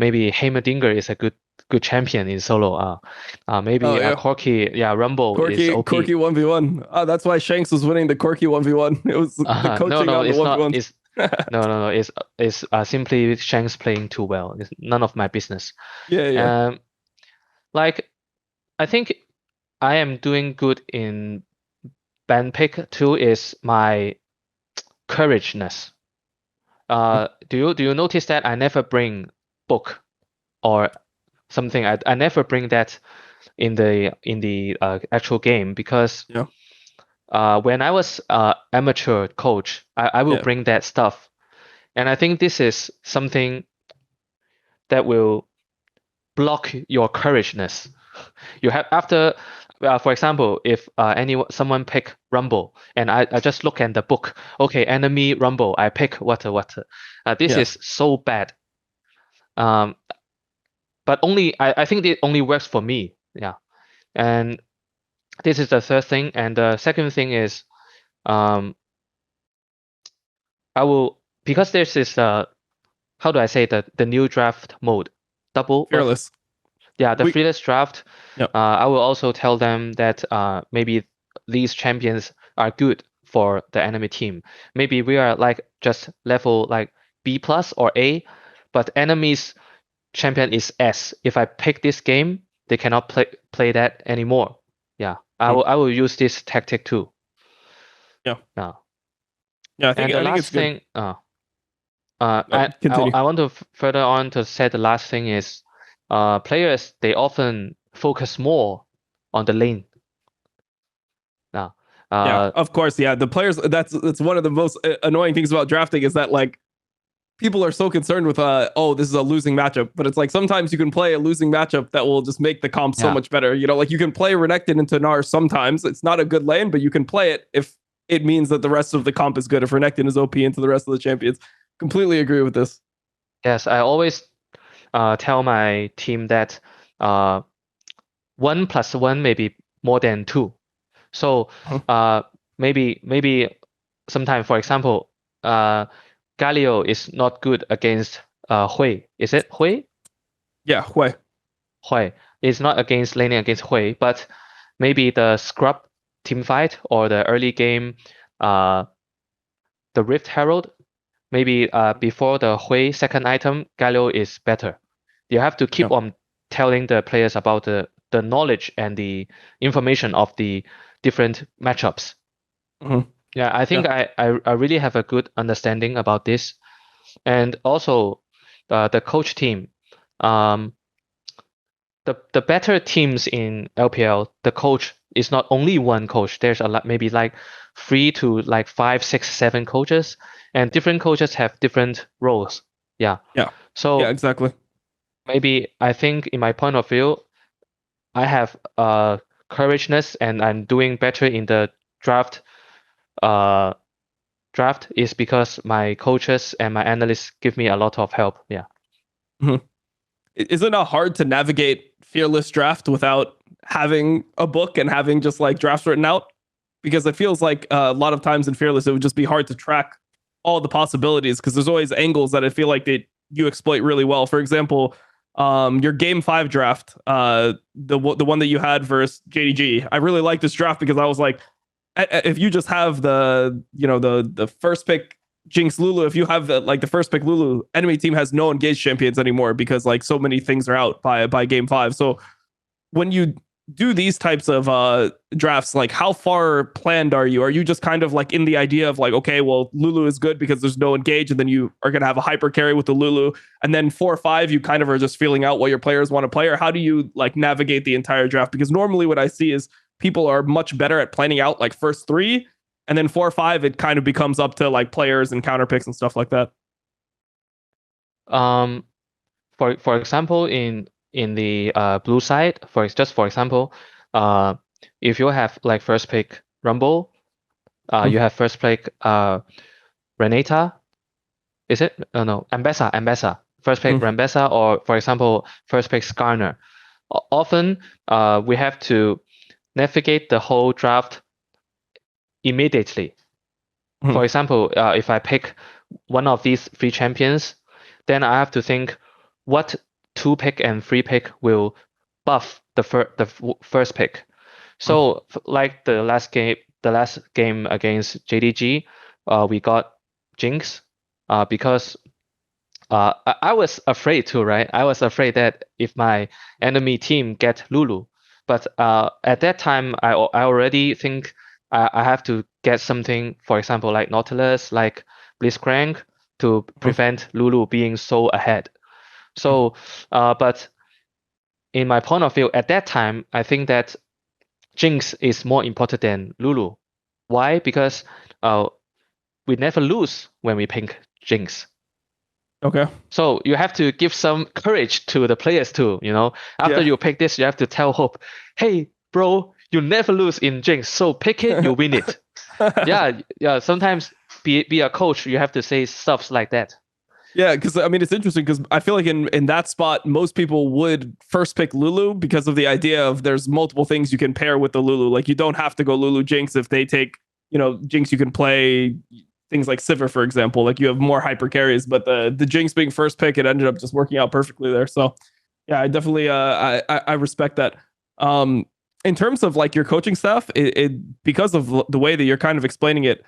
Heimerdinger is a good champion in solo. Maybe Oh, yeah. Corki, Rumble is OP. Corki 1v1. Oh, that's why Shanks was winning the Corki 1v1. It was the coaching on the it's 1v1s. not. No. It's simply Shanks playing too well. It's none of my business. Yeah. Like, I think I am doing good in band pick too. Is my courageness. Do you notice that I never bring book or something? I never bring that in the actual game, because when I was amateur coach, I will bring that stuff, and I think this is something that will block your courageness. You have after, for example, if someone pick Rumble, and I just look at the book. Okay, enemy Rumble, I pick what. This is so bad. But only I think it only works for me. Yeah, and this is the third thing, and the second thing is, I will, because there's this how do I say, the new draft mode, double Fearless. Yeah, the fearless draft. Yep. I will also tell them that maybe these champions are good for the enemy team. Maybe we are like just level like B plus or A, but enemy's champion is S. If I pick this game, they cannot play that anymore. Yeah, I will use this tactic too. Yeah. I think the last thing. I want to further on to say the last thing is, players, they often focus more on the lane. Now, of course, the players. That's one of the most annoying things about drafting, is that like people are so concerned with this is a losing matchup, but it's like sometimes you can play a losing matchup that will just make the comp so much better. Like you can play Renekton into Gnar sometimes. It's not a good lane, but you can play it if it means that the rest of the comp is good. If Renekton is OP into the rest of the champions. Completely agree with this. Yes, I always tell my team that 1 + 1 may be more than 2. So maybe sometime, for example, Galio is not good against Hui. Is it Hui? Yeah, Hui. Hui is not against laning against Hui, but maybe the scrub team fight or the early game the Rift Herald, maybe before the Hui second item, Galio is better. You have to keep on telling the players about the knowledge and the information of the different matchups. Yeah, I think I really have a good understanding about this. And also the coach team. The better teams in LPL, the coach is not only one coach. There's a lot, maybe like 3 to like 5, 6, 7 coaches, and different coaches have different roles. Yeah. So yeah, exactly. Maybe I think in my point of view, I have courageness and I'm doing better in the draft. Draft is because my coaches and my analysts give me a lot of help. Yeah. Is it not hard to navigate Fearless Draft without having a book and having just like drafts written out? Because it feels like a lot of times in Fearless, it would just be hard to track all the possibilities because there's always angles that I feel like you exploit really well. For example, your Game 5 draft, the one that you had versus JDG, I really like this draft because I was like, if you just have the first pick Jinx Lulu, if you have the first pick Lulu, enemy team has no engaged champions anymore because like so many things are out by Game 5. So when you do these types of drafts, like how far planned are you? Are you just kind of like in the idea of like, okay, well, Lulu is good because there's no engage, and then you are going to have a hyper carry with the Lulu, and then 4 or 5 you kind of are just feeling out what your players want to play? Or how do you like navigate the entire draft? Because normally what I see is people are much better at planning out like first 3, and then 4 or 5 it kind of becomes up to like players and counter picks and stuff like that. For example, in the blue side, for example, if you have like first pick Rumble, you have first pick Renata, is it? No, Ambessa. First pick Rambessa, or for example, first pick Skarner. Often, we have to navigate the whole draft immediately. For example, if I pick one of these 3 champions, then I have to think what 2 pick and 3 pick will buff the first pick. So like the last game against JDG, we got Jinx because I was afraid too, right? I was afraid that if my enemy team get Lulu, but at that time I already think I have to get something, for example, like Nautilus, like Blitzcrank, to prevent Lulu being so ahead. So, but in my point of view, at that time, I think that Jinx is more important than Lulu. Why? Because we never lose when we pick Jinx. Okay. So you have to give some courage to the players too. After you pick this, you have to tell Hope, hey, bro, you never lose in Jinx, so pick it, you win it. Yeah. Sometimes be a coach, you have to say stuff like that. Yeah, because I mean it's interesting because I feel like in that spot most people would first pick Lulu because of the idea of there's multiple things you can pair with the Lulu. Like you don't have to go Lulu Jinx if they take Jinx. You can play things like Sivir, for example. Like you have more hyper carries, but the Jinx being first pick, it ended up just working out perfectly there. So yeah, I definitely I respect that. In terms of like your coaching staff, it because of the way that you're kind of explaining it.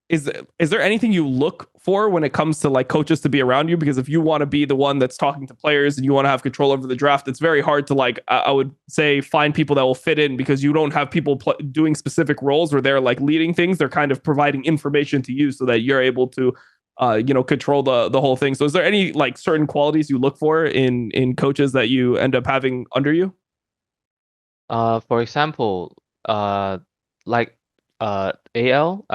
Is there anything you look for when it comes to like coaches to be around you? Because if you want to be the one that's talking to players and you want to have control over the draft, it's very hard to like, I would say, find people that will fit in because you don't have people doing specific roles where they're like leading things. They're kind of providing information to you so that you're able to, control the whole thing. So is there any like certain qualities you look for in coaches that you end up having under you? For example, like AL,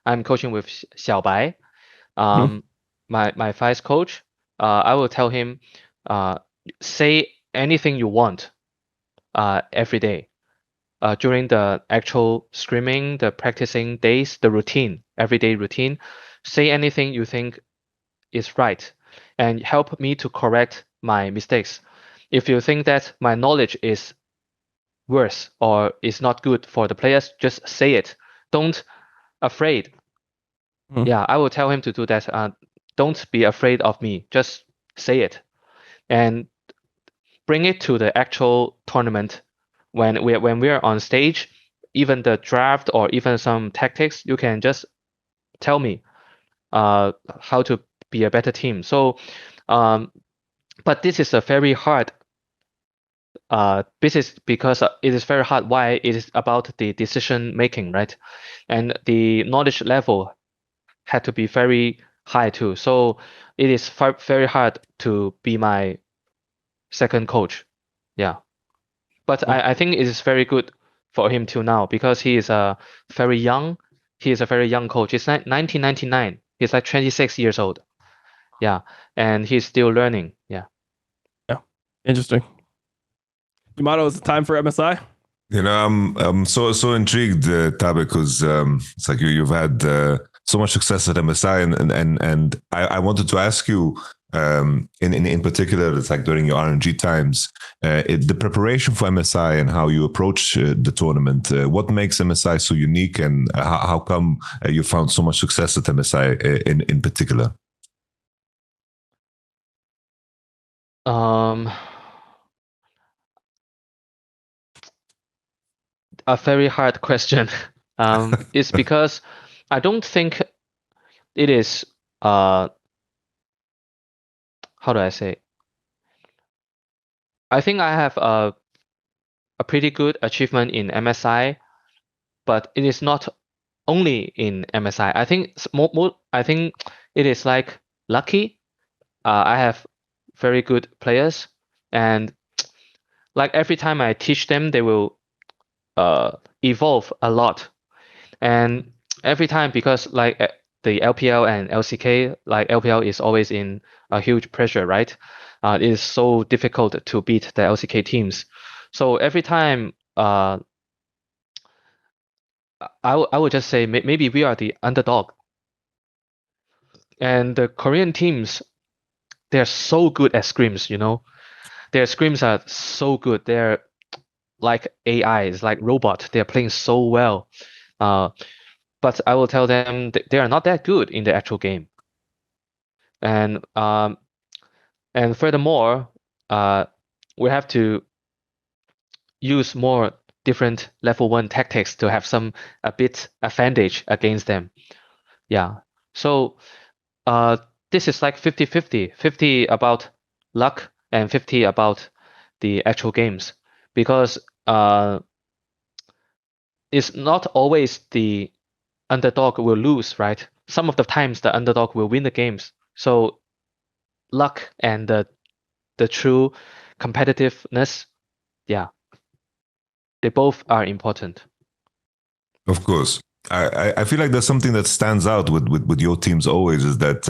I'm coaching with Xiaobai. My vice coach, I will tell him, say anything you want every day. During the actual screaming, the practicing days, the routine, everyday routine, say anything you think is right and help me to correct my mistakes. If you think that my knowledge is worse or is not good for the players, just say it. Don't afraid. Yeah, I will tell him to do that. Don't be afraid of me. Just say it and bring it to the actual tournament. When we're on stage, even the draft or even some tactics, you can just tell me how to be a better team. So, but this is a very hard business because it is very hard. Why? It is about the decision making, right? And the knowledge level had to be very high too. So it is very hard to be my second coach. Yeah. But I think it is very good for him till now because he is very young. He is a very young coach. It's 1999. He's like 26 years old. Yeah. And he's still learning. Yeah. Yeah. Interesting. Yamato, is it time for MSI? You know, I'm so intrigued, Tabe, because it's like you've had so much success at MSI, and I wanted to ask you in particular, it's like during your RNG times, the preparation for MSI and how you approach the tournament. What makes MSI so unique, and how come you found so much success at MSI in particular? A very hard question. It's because I don't think it is how do I say? I think I have a pretty good achievement in MSI, but it is not only in MSI. I think I think it is like lucky. I have very good players, and like every time I teach them, they will evolve a lot. And every time, because like the LPL and LCK, like LPL is always in a huge pressure, right? It is so difficult to beat the LCK teams. So every time, I would just say maybe we are the underdog. And the Korean teams, they're so good at scrims, you know. Their scrims are so good. They're like AIs, like robot. They're playing so well. But I will tell them they are not that good in the actual game. And furthermore, we have to use more different level 1 tactics to have a bit advantage against them. Yeah. So this is like 50-50, 50 about luck and 50 about the actual games, because it's not always the underdog will lose, right? Some of the times the underdog will win the games. So luck and the true competitiveness, yeah, they both are important. Of course. I feel like there's something that stands out with your teams always, is that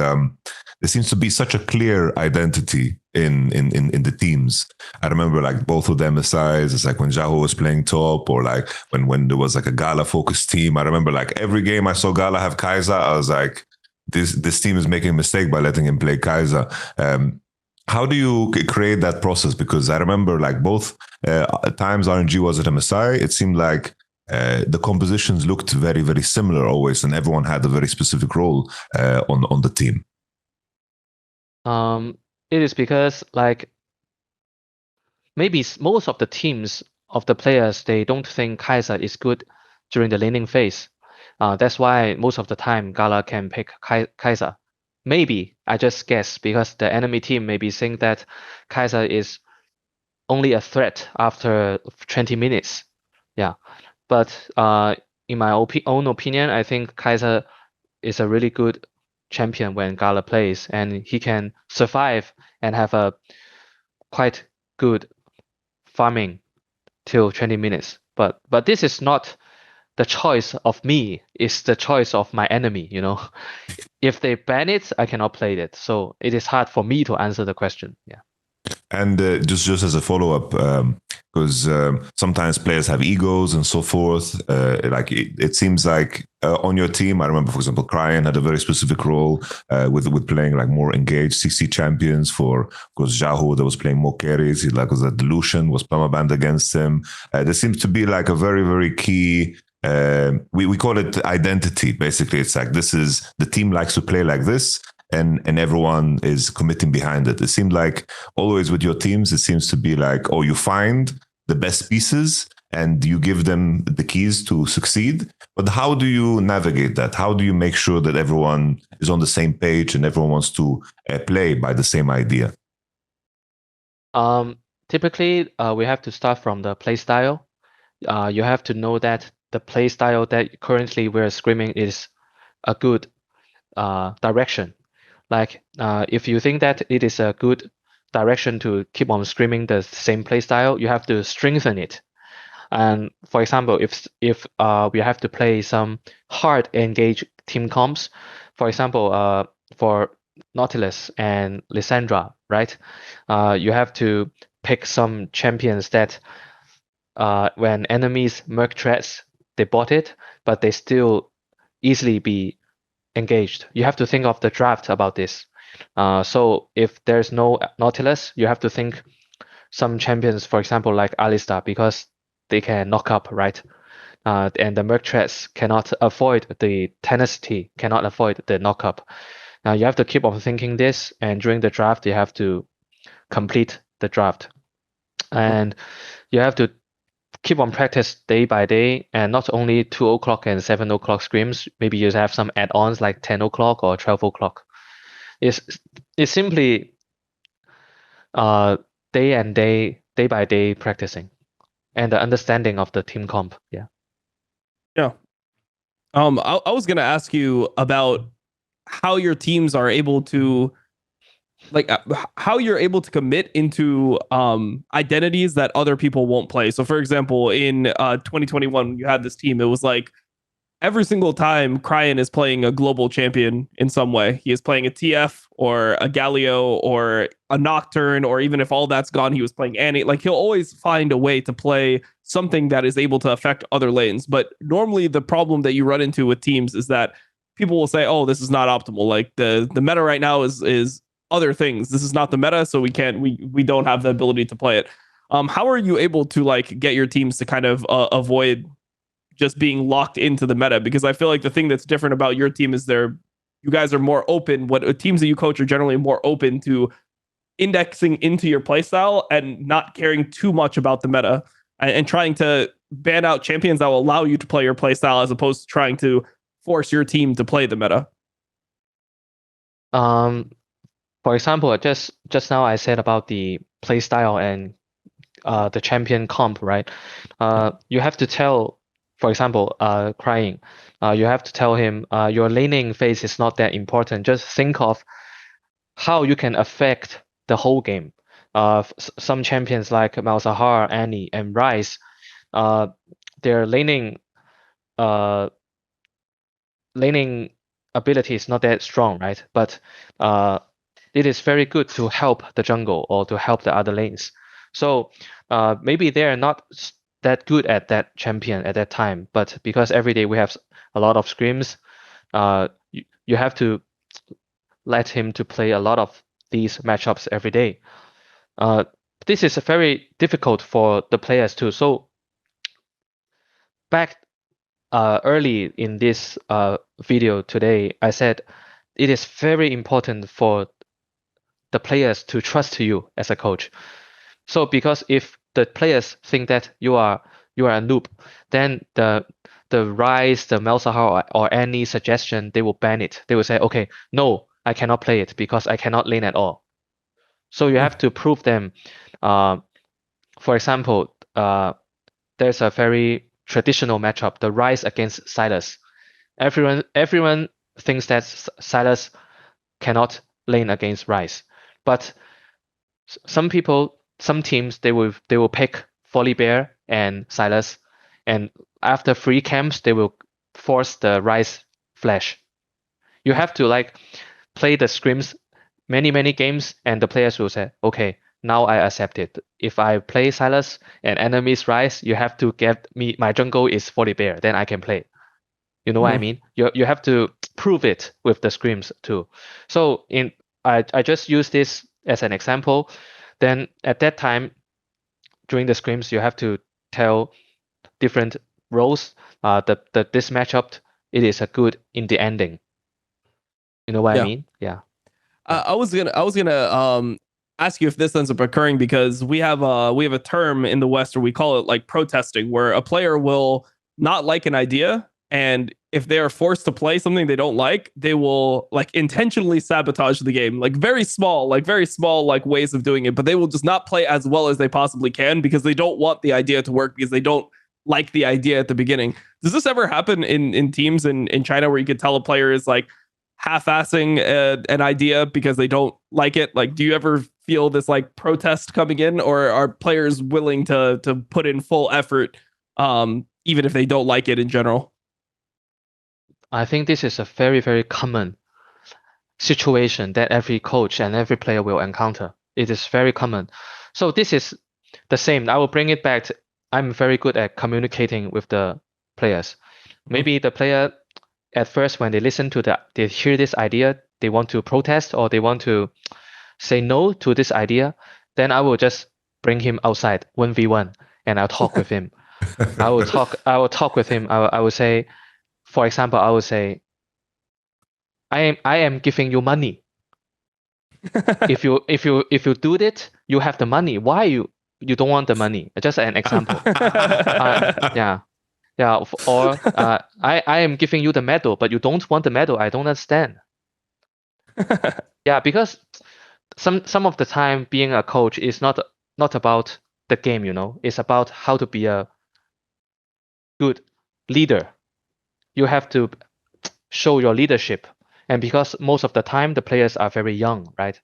there seems to be such a clear identity in the teams. I remember like both of them MSIs, it's like when Xiaohu was playing top, or like when there was like a Gala focused team. I remember like every game I saw Gala have kha'zix, I was like, this team is making a mistake by letting him play kha'zix. How do you create that process? Because I remember like both times RNG was at MSI, it seemed like the compositions looked very, very similar always, and everyone had a very specific role on the team. It is because like maybe most of the teams of the players, they don't think kha'zix is good during the laning phase. That's why most of the time Gala can pick kha'zix. Maybe I just guess, because the enemy team maybe think that kha'zix is only a threat after 20 minutes. Yeah. But in my own opinion, I think kha'zix is a really good champion when Gala plays, and he can survive and have a quite good farming till 20 minutes. But this is not the choice of me, it's the choice of my enemy, you know. If they ban it, I cannot play it. So it is hard for me to answer the question. Yeah. And just as a follow-up, because sometimes players have egos and so forth. Like it seems like on your team, I remember, for example, Cryan had a very specific role with playing like more engaged CC champions. For because Xiaohu that was playing more carries, he like was a Delusion, was permabanned against him. There seems to be like a very, very key. We call it identity. Basically, it's like this is the team likes to play like this. And everyone is committing behind it. It seemed like always with your teams, it seems to be like, oh, you find the best pieces and you give them the keys to succeed. But how do you navigate that? How do you make sure that everyone is on the same page and everyone wants to play by the same idea? Typically, we have to start from the play style. You have to know that the play style that currently we're screaming is a good direction. Like if you think that it is a good direction to keep on screaming the same play style, you have to strengthen it. And for example, if we have to play some hard engage team comps, for example, for Nautilus and Lissandra, right? You have to pick some champions that when enemies merc threats, they bought it, but they still easily be engaged. You have to think of the draft about this. So if there's no Nautilus, you have to think some champions, for example, like Alistar, because they can knock up, right? And the merc threats cannot avoid the tenacity, cannot avoid the knock up. Now you have to keep on thinking this, and during the draft, you have to complete the draft. And you have to keep on practice day by day, and not only 2 o'clock and 7 o'clock scrims. Maybe you have some add-ons like 10 o'clock or 12 o'clock. It's simply day by day practicing and the understanding of the team comp. Yeah. I was gonna ask you about how your teams are able to, like, how you're able to commit into identities that other people won't play. So for example, in 2021, when you had this team, it was like every single time Cryan is playing a global champion in some way. He is playing a TF or a Galio or a Nocturne, or even if all that's gone, he was playing Annie. Like, he'll always find a way to play something that is able to affect other lanes. But normally the problem that you run into with teams is that people will say, oh, this is not optimal. Like the meta right now is other things. This is not the meta, so we don't have the ability to play it. How are you able to like get your teams to kind of avoid just being locked into the meta? Because I feel like the thing that's different about your team is you guys are more open. What teams that you coach are generally more open to indexing into your playstyle and not caring too much about the meta, and trying to ban out champions that will allow you to play your playstyle as opposed to trying to force your team to play the meta. For example, just now I said about the playstyle and the champion comp, right? You have to tell, for example, Crying, you have to tell him your laning phase is not that important. Just think of how you can affect the whole game. Some champions like Malzahar, Annie, and Ryze, their laning ability is not that strong, right? But it is very good to help the jungle or to help the other lanes. So maybe they are not that good at that champion at that time, but because every day we have a lot of scrims, you have to let him to play a lot of these matchups every day. This is very difficult for the players too. So back early in this video today, I said it is very important for the players to trust you as a coach. So because if the players think that you are a noob, then the Ryze, the Malzahar, or any suggestion, they will ban it. They will say, okay, no, I cannot play it because I cannot lane at all. So you have to prove them. For example, there's a very traditional matchup, the Ryze against Sylas. Everyone thinks that Sylas cannot lane against Ryze, but some teams, they will pick Volibear and Sylas, and after 3 camps, they will force the Ryze flash. You have to like play the scrims many games, and the players will say, okay, now I accept it. If I play Sylas and enemies Ryze, you have to get me, my jungle is Volibear, then I can play. You know what I mean? You have to prove it with the scrims too. So I just use this as an example. Then at that time, during the scrims, you have to tell different roles. This matchup, it is a good in the ending. You know what I mean? Yeah. I was gonna ask you if this ends up occurring, because we have a term in the West where we call it like protesting, where a player will not like an idea And if they are forced to play something they don't like, they will like intentionally sabotage the game, like very small like ways of doing it, but they will just not play as well as they possibly can because they don't want the idea to work, because they don't like the idea at the beginning. Does this ever happen in teams in China where you could tell a player is like half-assing an idea because they don't like it? Like, do you ever feel this like protest coming in, or are players willing to put in full effort even if they don't like it in general? I think this is a very, very common situation that every coach and every player will encounter. It is very common. So this is the same. I will bring it back to, I'm very good at communicating with the players. Maybe the player at first, when they listen to they hear this idea, they want to protest or they want to say no to this idea, then I will just bring him outside 1v1 and I'll talk with him. I will talk with him. I will say, for example, I will say, I am giving you money. if you do it, you have the money. Why you don't want the money? Just an example. Yeah. Or I am giving you the medal, but you don't want the medal. I don't understand. Yeah, because some of the time being a coach is not about the game, It's about how to be a good leader. You have to show your leadership. And because most of the time the players are very young, right?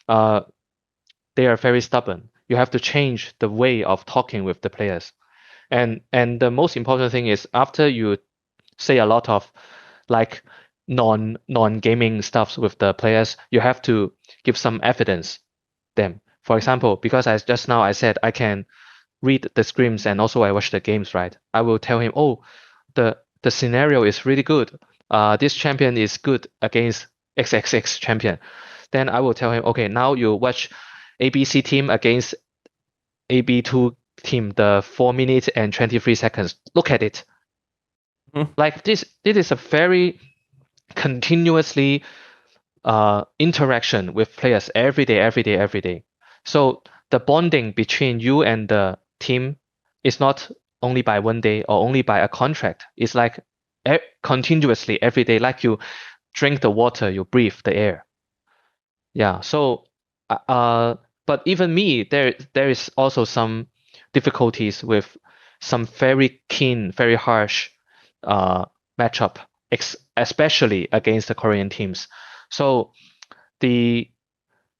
They are very stubborn. You have to change the way of talking with the players. And the most important thing is, after you say a lot of like non-gaming stuff with the players, you have to give some evidence them. For example, because I said I can read the scrims and also I watch the games, right? I will tell him, oh, the scenario is really good. This champion is good against XXX champion. Then I will tell him, okay, now you watch ABC team against AB2 team, the 4 minutes and 23 seconds. Look at it. Like this is a very continuously interaction with players every day. So the bonding between you and the team is not only by one day or only by a contract. It's like continuously every day, like you drink the water, you breathe the air. Yeah. So, but even me, there is also some difficulties with some very keen, very harsh matchup, especially against the Korean teams. So the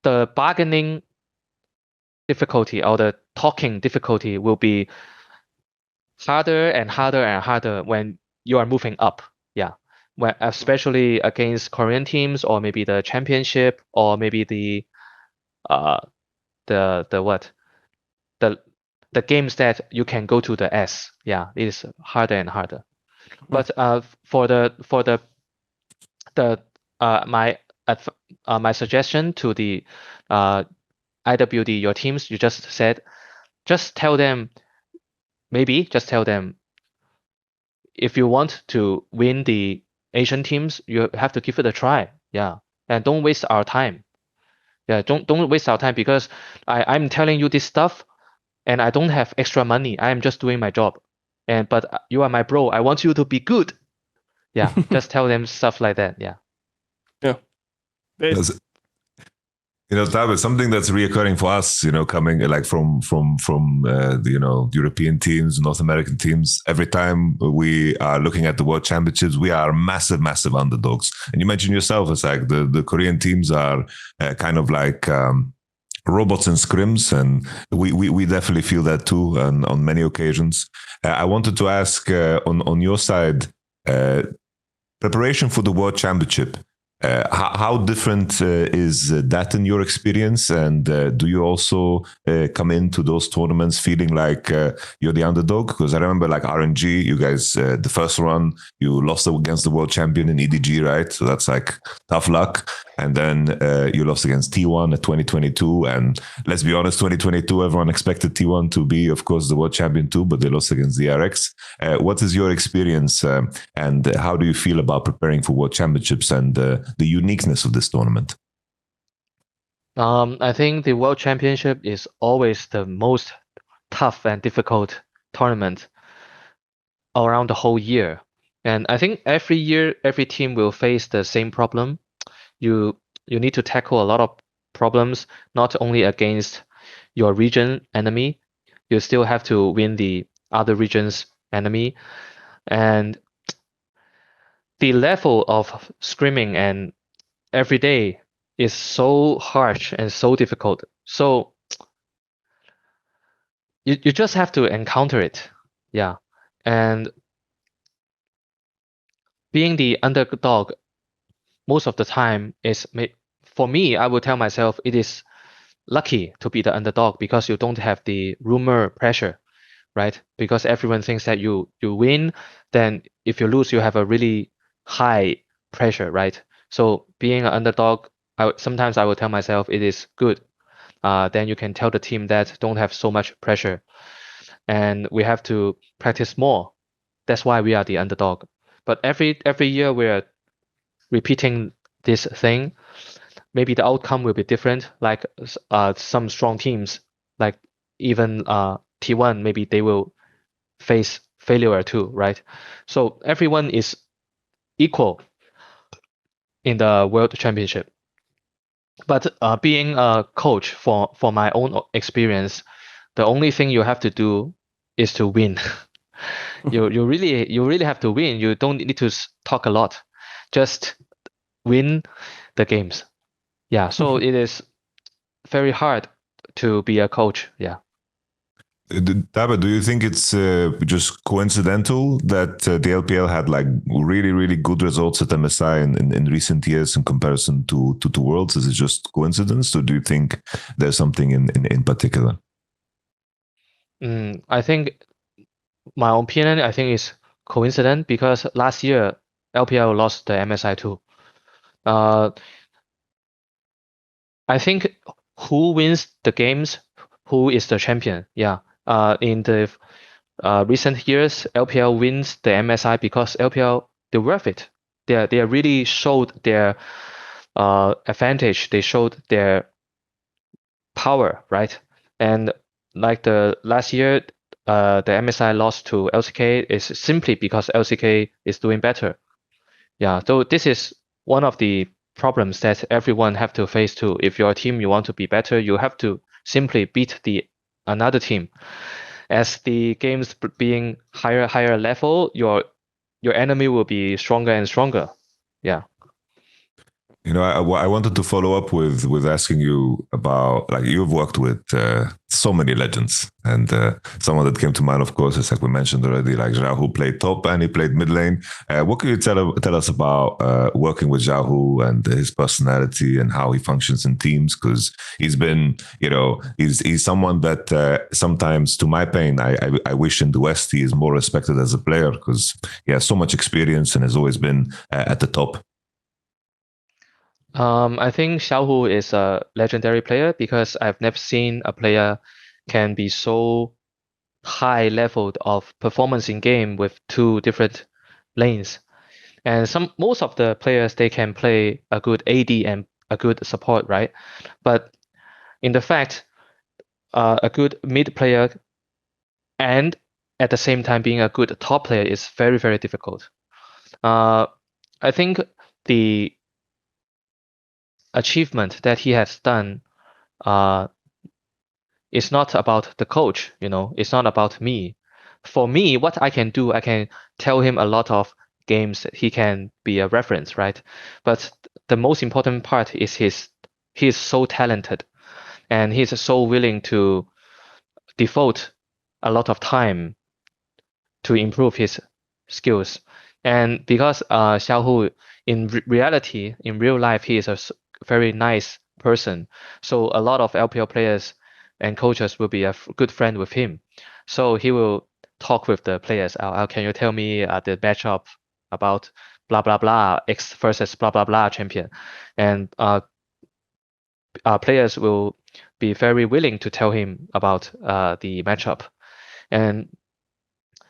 bargaining difficulty or the talking difficulty will be harder and harder when you are moving up. Yeah. When, especially against Korean teams, or maybe the championship, or maybe the games that you can go to the S. Yeah, it is harder and harder. But for my suggestion to the IWD, your teams, you just said, just tell them if you want to win the Asian teams, you have to give it a try. Yeah, and don't waste our time. Yeah, don't waste our time, because I'm telling you this stuff, and I don't have extra money. I am just doing my job, but you are my bro. I want you to be good. Yeah, just tell them stuff like that. Yeah. Tabe, something that's reoccurring for us, coming like from the European teams, North American teams. Every time we are looking at the World Championships, we are massive underdogs. And you mentioned yourself, it's like the Korean teams are kind of like robots in scrims, and we definitely feel that too, and on many occasions. I wanted to ask on your side, preparation for the World Championship. How different is that in your experience? And do you also come into those tournaments feeling like you're the underdog? Because I remember like RNG, you guys, the first run, you lost against the world champion in EDG, right? So that's like tough luck. And then you lost against T1 at 2022. And let's be honest, 2022, everyone expected T1 to be, of course, the world champion too, but they lost against the RX. What is your experience and how do you feel about preparing for world championships and the uniqueness of this tournament? I think the World Championship is always the most tough and difficult tournament around the whole year. And I think every year, every team will face the same problem. You need to tackle a lot of problems, not only against your region enemy, you still have to win the other region's enemy. And the level of scrimming and every day is so harsh and so difficult. So you just have to encounter it. Yeah. And being the underdog most of the time is, for me, I would tell myself it is lucky to be the underdog because you don't have the rumor pressure, right? Because everyone thinks that you win, then if you lose, you have a really high pressure, right? So being an underdog, sometimes I will tell myself it is good. Then you can tell the team that don't have so much pressure, and we have to practice more. That's why we are the underdog. But every year we're repeating this thing. Maybe the outcome will be different. Like some strong teams, like even T1, maybe they will face failure too, right? So everyone is equal in the World Championship. But being a coach, for my own experience, the only thing you have to do is to win. you really have to win. You don't need to talk a lot. Just win the games. Yeah, so it is very hard to be a coach. Yeah. Tabe, do you think it's just coincidental that the LPL had like really, really good results at MSI in recent years in comparison to Worlds? Is it just coincidence, or do you think there's something in particular? I think my opinion, I think is coincidence because last year LPL lost the MSI too. I think who wins the games, who is the champion. Yeah. In the recent years, LPL wins the MSI because LPL, they're worth it. They really showed their advantage. They showed their power, right? And like the last year, the MSI lost to LCK is simply because LCK is doing better. Yeah, so this is one of the problems that everyone have to face too. If your team you want to be better, you have to simply beat another team. As the games being higher level, your enemy will be stronger and stronger. Yeah. You know, I wanted to follow up with asking you about, like, you've worked with so many legends, and someone that came to mind, of course, is like we mentioned already, like Xiaohu played top and he played mid lane. What can you tell us about working with Xiaohu and his personality and how he functions in teams? Because he's been, you know, he's someone that sometimes, to my pain, I wish in the West he is more respected as a player because he has so much experience and has always been at the top. I think Xiaohu is a legendary player because I've never seen a player can be so high leveled of performance in game with two different lanes. And most of the players they can play a good AD and a good support, right? But in the fact, a good mid player and at the same time being a good top player is very, very difficult. I think the achievement that he has done is not about the coach, it's not about me. For me, what I can do, I can tell him a lot of games that he can be a reference, right? But the most important part is he is so talented and he's so willing to devote a lot of time to improve his skills. And because Xiaohu, in reality, in real life, he is a very nice person. So a lot of LPL players and coaches will be a good friend with him. So he will talk with the players. Can you tell me the matchup about blah blah blah X versus blah blah blah champion? And players will be very willing to tell him about the matchup. And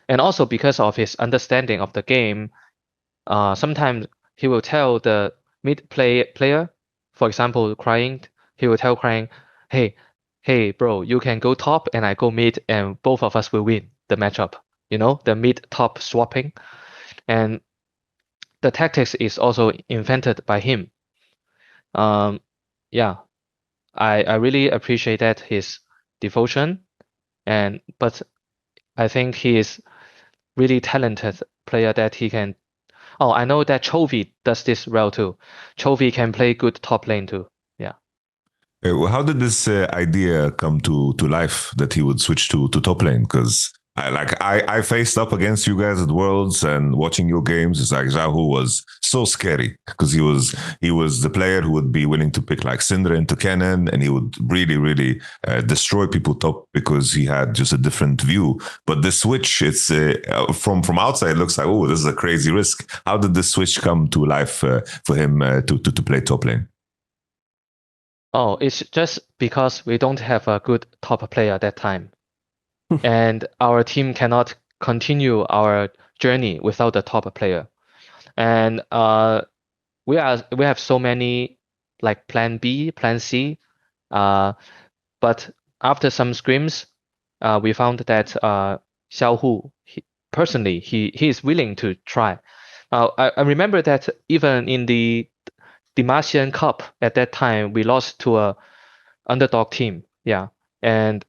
also because of his understanding of the game, sometimes he will tell the player, for example, crying, he will tell crying, hey, bro, you can go top and I go mid and both of us will win the matchup. The mid top swapping. And the tactics is also invented by him. Yeah, I really appreciate that his devotion, but I think he is really talented player that he can. Oh, I know that Chovy does this well too. Chovy can play good top lane too. Yeah. How did this idea come to life that he would switch to top lane? Because I faced up against you guys at Worlds and watching your games. It's like Xiaohu was so scary because he was the player who would be willing to pick like Syndra into Cannon, and he would really destroy people top because he had just a different view. But the switch, it's from outside it looks like, oh, this is a crazy risk. How did the switch come to life for him to play top lane? Oh, it's just because we don't have a good top player at that time. And our team cannot continue our journey without the top player. And we have so many like plan B, plan C. But after some scrims, we found that Xiaohu, personally, he is willing to try. I remember that even in the Dimasian Cup at that time, we lost to a underdog team. Yeah, and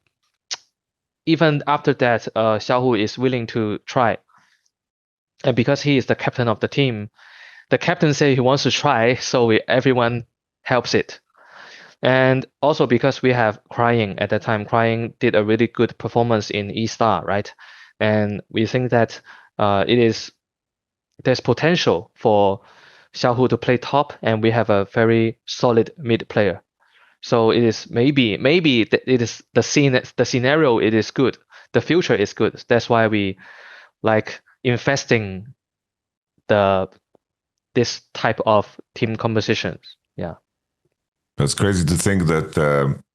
even after that, Xiaohu is willing to try. And because he is the captain of the team, the captain say he wants to try, so everyone helps it. And also because we have Crying at that time, Crying did a really good performance in E-Star, right? And we think that there's potential for Xiaohu to play top, and we have a very solid mid player. So it is maybe it is the scenario. It is good. The future is good. That's why we like investing this type of team compositions. Yeah. It's crazy to think that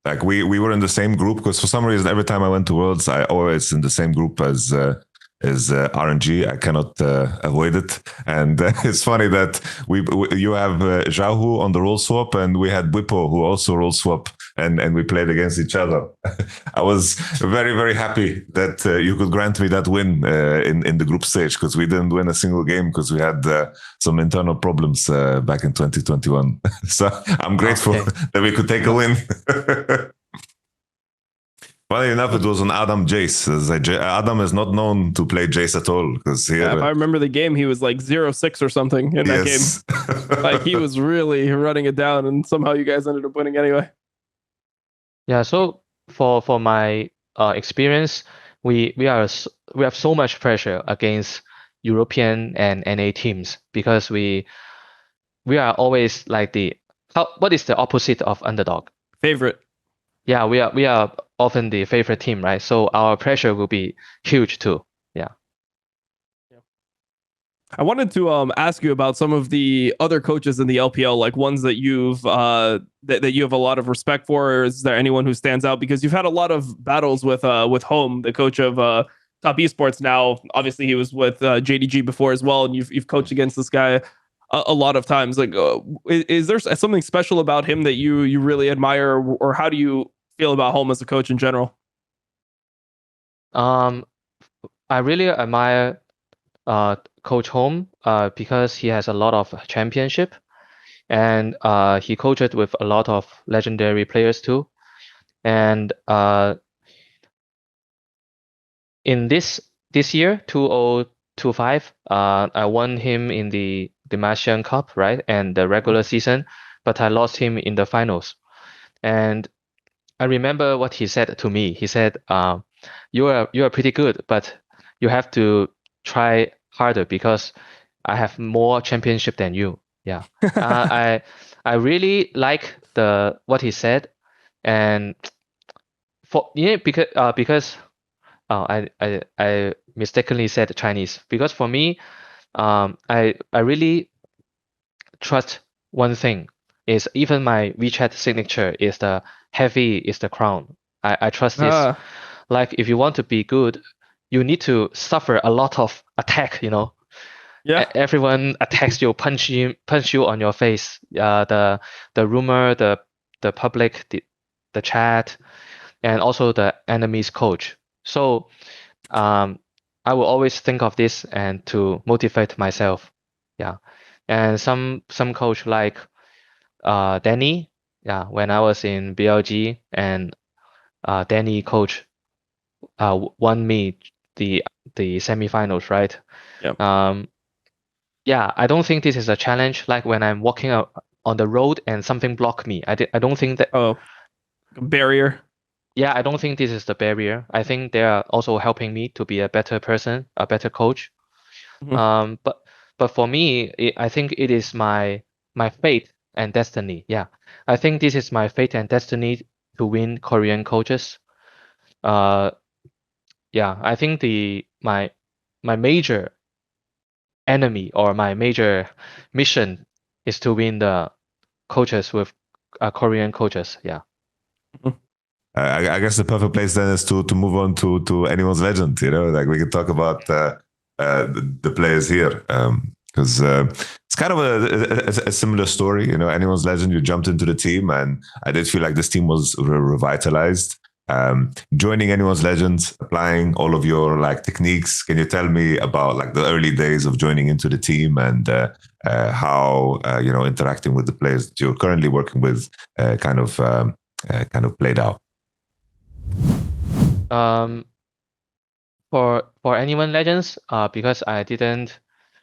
like we were in the same group, because for some reason every time I went to Worlds I always in the same group as RNG. I cannot avoid it, and it's funny that you have Xiaohu on the role swap, and we had Bwipo who also role swap, and we played against each other. I was very happy that you could grant me that win in the group stage, because we didn't win a single game because we had some internal problems back in 2021. So I'm grateful that we could take a win. Funny enough, it was on Adam Jace. Adam is not known to play Jace at all, because here. Yeah, if I remember the game, he was like 0-6 or something in that game. Like he was really running it down, and somehow you guys ended up winning anyway. Yeah. So for my experience, we have so much pressure against European and NA teams, because we are always like what is the opposite of underdog? Favorite. Yeah, we are often the favorite team, right? So our pressure will be huge too. Yeah. I wanted to ask you about some of the other coaches in the LPL, like ones that you've that you have a lot of respect for. Or is there anyone who stands out? Because you've had a lot of battles with Homme, the coach of Top Esports now. Obviously, he was with JDG before as well, and you've coached against this guy a lot of times. Like, is there something special about him that you really admire, or how do you feel about Homme as a coach in general? I really admire Coach Homme because he has a lot of championship, and he coached with a lot of legendary players too. And in this year, 2025, I won him in the Dimasian Cup, right, and the regular season, but I lost him in the finals. And I remember what he said to me. He said, "You are pretty good, but you have to try harder because I have more championship than you." Yeah, I really like what he said, and because I mistakenly said Chinese, because for me, I really trust one thing, is even my WeChat signature is the heavy is the crown. I trust this. Like if you want to be good, you need to suffer a lot of attack, Yeah. Everyone attacks you, punch you on your face. The rumor, the public, the chat, and also the enemy's coach. So I will always think of this and to motivate myself. Yeah. and some coach like Danny, when I was in BLG, and Danny coach won me the semifinals, right? Yep. I don't think this is a challenge. Like when I'm walking out on the road and something block me, I don't think that. Oh, barrier. Yeah, I don't think this is the barrier. I think they are also helping me to be a better person, a better coach. Mhm. But for me, I think it is my fate and destiny. Yeah, I think this is my fate and destiny to win Korean coaches. I think my major enemy or my major mission is to win the coaches with Korean coaches. Yeah. Mhm. I guess the perfect place then is to move on to anyone's legend. Like we can talk about the players here because it's kind of a similar story. Anyone's legend. You jumped into the team, and I did feel like this team was revitalized. Joining anyone's legend, applying all of your like techniques. Can you tell me about like the early days of joining into the team and how interacting with the players that you're currently working with kind of played out? For anyone legends, because I didn't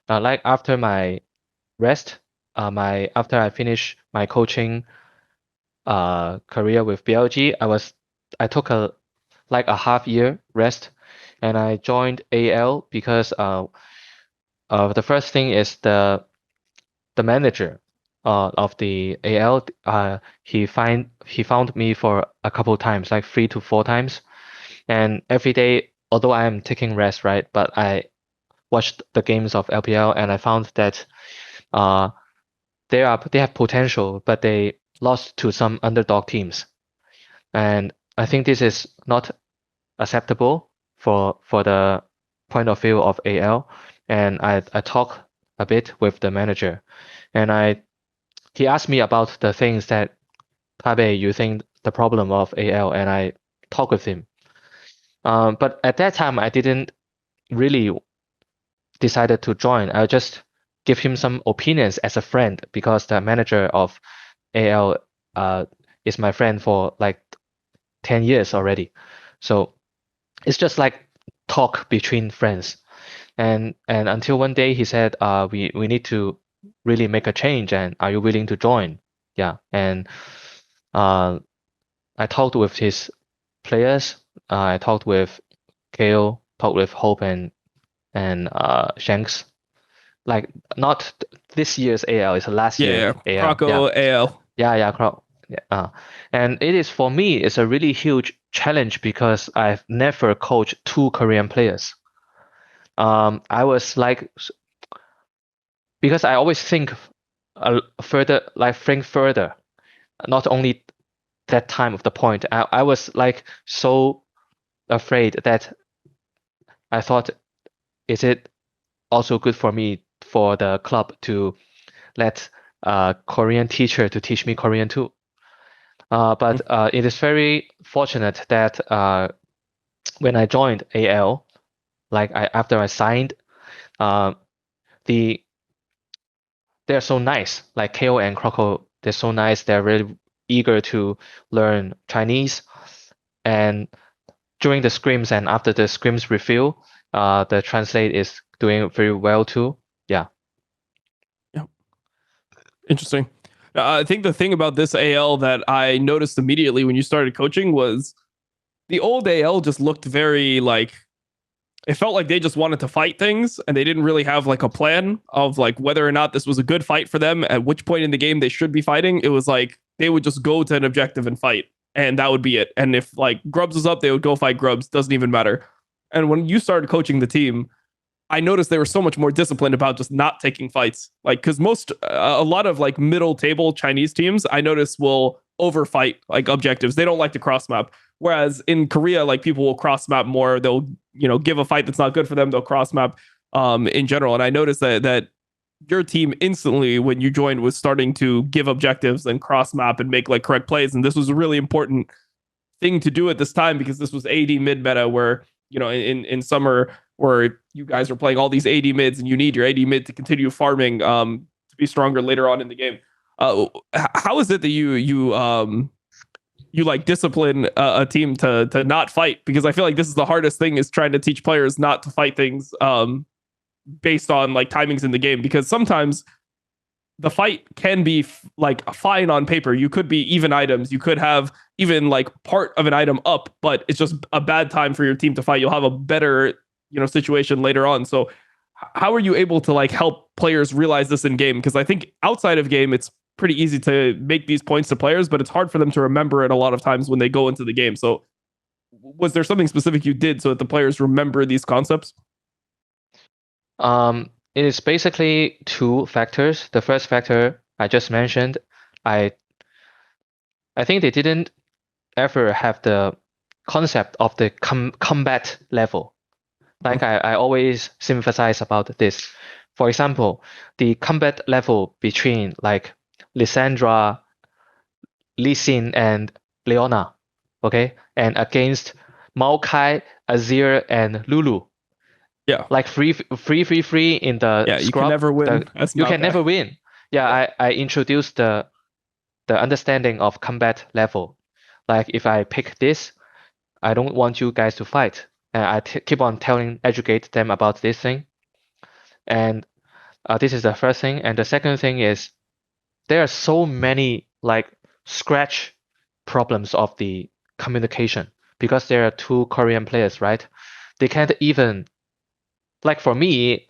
like after my rest, after I finish my coaching career with BLG, I took a half year rest, and I joined AL because the first thing is the manager of the AL. He found me for a couple times, like 3 to 4 times, and every day, although I am taking rest, right, but I watched the games of LPL, and I found that they have potential, but they lost to some underdog teams, and I think this is not acceptable for the point of view of AL. And I talked a bit with the manager, and he asked me about the things that Tabe you think the problem of AL, and I talked with him. But at that time, I didn't really decided to join. I just give him some opinions as a friend because the manager of AL is my friend for like 10 years already. So it's just like talk between friends. And until one day he said, we need to really make a change, and are you willing to join? Yeah. And I talked with his players. I talked with Kale, talked with Hope and Shanks. Like not this year's AL, it's last year Yeah. AL. Yeah. Croco AL. Yeah. Yeah. And it is for me, it's a really huge challenge because I've never coached 2 Korean players. I was like, because I always think further, like think further, not only that time of the point. I was like so afraid that I thought, is it also good for me for the club to let a Korean teacher to teach me Korean too? But it is very fortunate that when I joined AL, like after I signed, uh, they're so nice. Like KO and Croco, they're so nice. They're really eager to learn Chinese. And during the scrims and after the scrims review, the translate is doing very well too. Yeah. Yeah. Interesting. I think the thing about this AL that I noticed immediately when you started coaching was the old AL just looked very like it felt like they just wanted to fight things and they didn't really have like a plan of like whether or not this was a good fight for them, at which point in the game they should be fighting. It was like they would just go to an objective and fight, and that would be it. And if like Grubs was up, they would go fight Grubs. Doesn't even matter. And when you started coaching the team, I noticed they were so much more disciplined about just not taking fights. Like, because a lot of like middle table Chinese teams, I notice will overfight like objectives. They don't like to cross map. Whereas in Korea, like people will cross map more. They'll, give a fight that's not good for them. They'll cross map in general. And I noticed that your team instantly when you joined was starting to give objectives and cross map and make like correct plays. And this was a really important thing to do at this time because this was AD mid meta where, in summer where you guys are playing all these AD mids and you need your AD mid to continue farming to be stronger later on in the game. How is it that you like discipline a team to not fight? Because I feel like this is the hardest thing, is trying to teach players not to fight things based on like timings in the game, because sometimes the fight can be like fine on paper. You could be even items. You could have even like part of an item up, but it's just a bad time for your team to fight. You'll have a better, situation later on. So how are you able to like help players realize this in game? Because I think outside of game, it's pretty easy to make these points to players, but it's hard for them to remember it a lot of times when they go into the game. So was there something specific you did so that the players remember these concepts? It is basically two factors. The first factor I just mentioned, I think they didn't ever have the concept of the combat level. Like I always emphasize about this. For example, the combat level between like Lissandra, Lee Sin, and Leona, okay, and against Maokai, Azir, and Lulu. Yeah, like free in the you scrub, can never win. You can never win. I introduced the understanding of combat level. Like if I pick this, I don't want you guys to fight, and I keep on educate them about this thing. And this is the first thing. And the second thing is there are so many like scratch problems of the communication, because there are two Korean players, right? They can't even, like for me,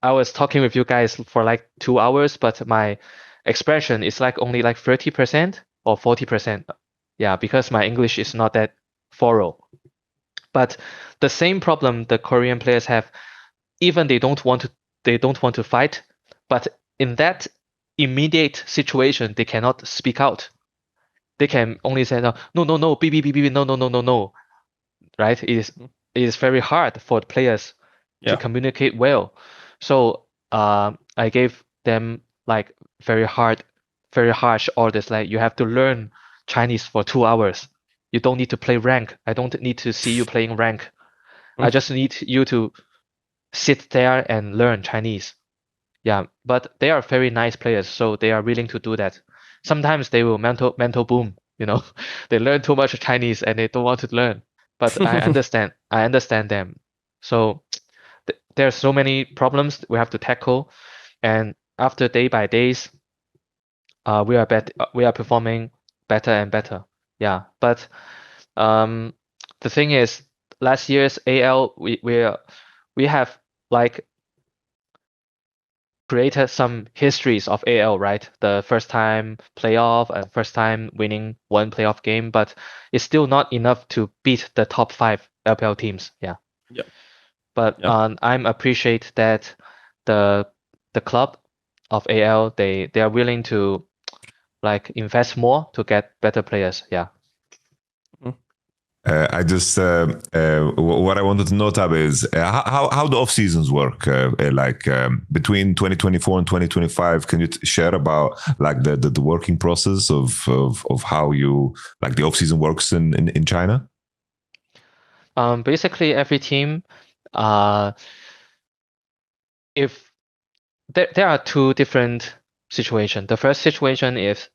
I was talking with you guys for like 2 hours, but my expression is like only like 30% or 40%. Yeah, because my English is not that thorough. But the same problem the Korean players have, even they don't want to fight, but in that immediate situation, they cannot speak out. They can only say no, B, no, right? It is very hard for the players to communicate well. So I gave them like very harsh orders, like you have to learn Chinese for 2 hours. You don't need to play rank. I don't need to see you playing rank. I just need you to sit there and learn Chinese. Yeah, but they are very nice players, so they are willing to do that. Sometimes they will mental boom, they learn too much Chinese and they don't want to learn. But I understand them. So there are so many problems we have to tackle, and after day by days, we are performing better and better. Yeah, but the thing is, last year's AL we have like created some histories of AL, right? The first time playoff and first time winning one playoff game, but it's still not enough to beat the top 5 LPL teams. Yeah. Yeah. But I'm appreciate that the club of AL, they are willing to like invest more to get better players. Yeah. I just what I wanted to know, Tabe, is how the off seasons work. Like between 2024 and 2025, can you share about like the working process of how you like the off season works in China? Basically, every team, if there are two different situations. The first situation is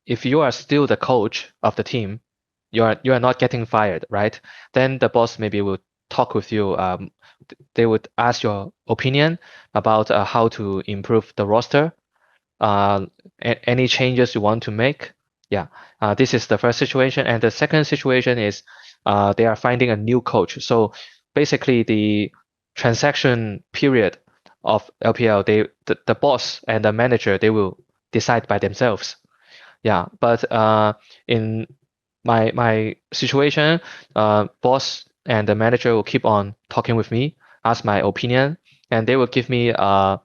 if you are still the coach of the team, you are not getting fired, right? Then the boss maybe will talk with you. They would ask your opinion about how to improve the roster, any changes you want to make. Yeah, this is the first situation. And the second situation is they are finding a new coach. So basically, the transaction period of LPL, the boss and the manager, they will decide by themselves. Yeah, but in my situation, boss and the manager will keep on talking with me, ask my opinion, and they will give me the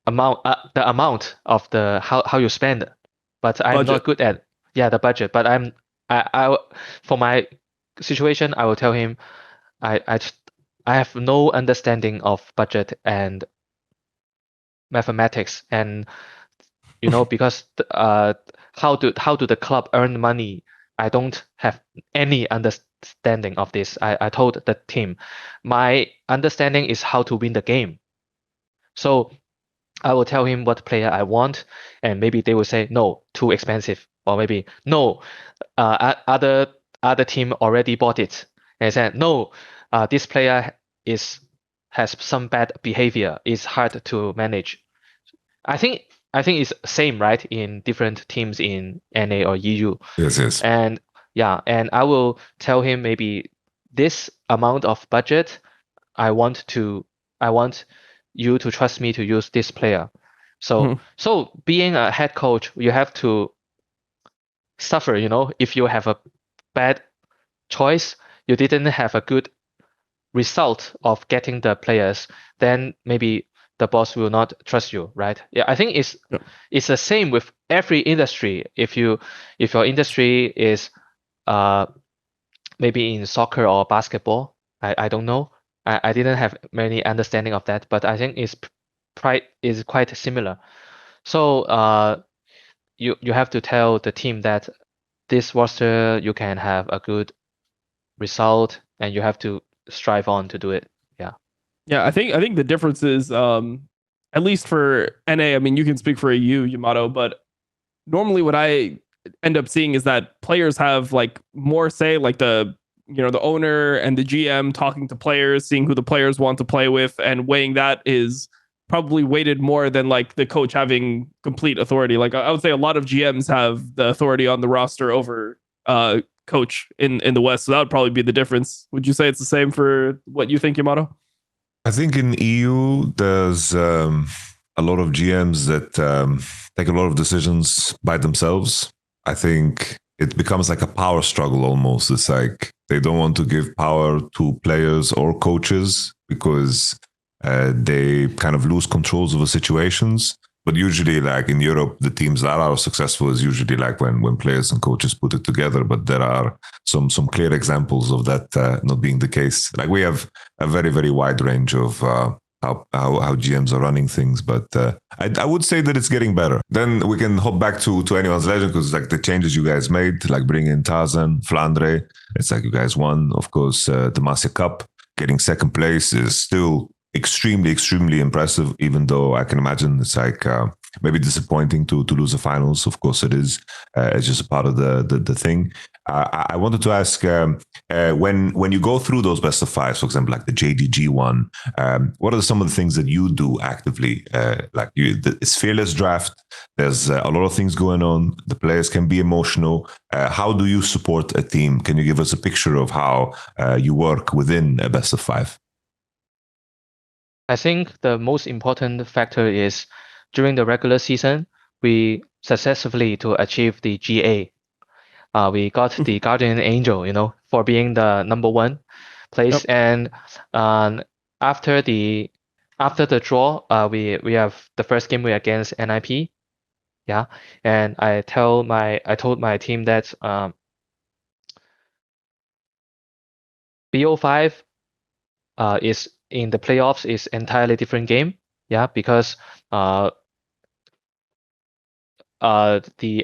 amount of the how you spend. But I'm Budget. not good at the budget. But I for my situation, I will tell him I have no understanding of budget and mathematics, and because how do the club earn money? I don't have any understanding of this. I told the team, my understanding is how to win the game. So I will tell him what player I want, and maybe they will say no, too expensive, or maybe no, other team already bought it, and said no, this player has some bad behavior, is hard to manage. I think it's same, right, in different teams in NA or EU. Yes. And yeah, and I will tell him maybe this amount of budget, I want you to trust me to use this player. So being a head coach, you have to suffer, if you have a bad choice, you didn't have a good result of getting the players, then maybe the boss will not trust you, right? Yeah, I think it's the same with every industry. If your industry is maybe in soccer or basketball, I don't know. I didn't have many understanding of that, but I think is quite similar. So you have to tell the team that this roster you can have a good result, and you have to strive on to do it. Yeah, I think the difference is at least for NA, I mean you can speak for you, Yamato, but normally what I end up seeing is that players have like more say, like the owner and the GM talking to players, seeing who the players want to play with, and weighing that is probably weighted more than like the coach having complete authority. Like I would say a lot of GMs have the authority on the roster over coach in the West. So that would probably be the difference. Would you say it's the same for what you think, Yamato? I think in EU there's a lot of GMs that take a lot of decisions by themselves. I think it becomes like a power struggle almost. It's like they don't want to give power to players or coaches because they kind of lose controls over situations. But usually, like in Europe, the teams that are successful is usually like when players and coaches put it together. But there are some clear examples of that not being the case. Like we have a very, very wide range of how GMs are running things, but I would say that it's getting better. Then we can hop back to anyone's legend, because like the changes you guys made, like bringing in Tarzan, Flandre, it's like you guys won, of course, the Master Cup. Getting second place is still extremely impressive, even though I can imagine it's like maybe disappointing to lose the finals. Of course it is. It's just a part of the thing. I wanted to ask, when you go through those best of fives, for example, like the JDG one, what are some of the things that you do actively? It's fearless draft. There's a lot of things going on. The players can be emotional. How do you support a team? Can you give us a picture of how you work within a best of five? I think the most important factor is during the regular season, we successfully to achieve the GA. We got the Guardian Angel, for being the number one place. Yep. And after the draw, we have the first game we against NIP. Yeah, and I told my team that BO5 is in the playoffs is entirely different game. Yeah, because the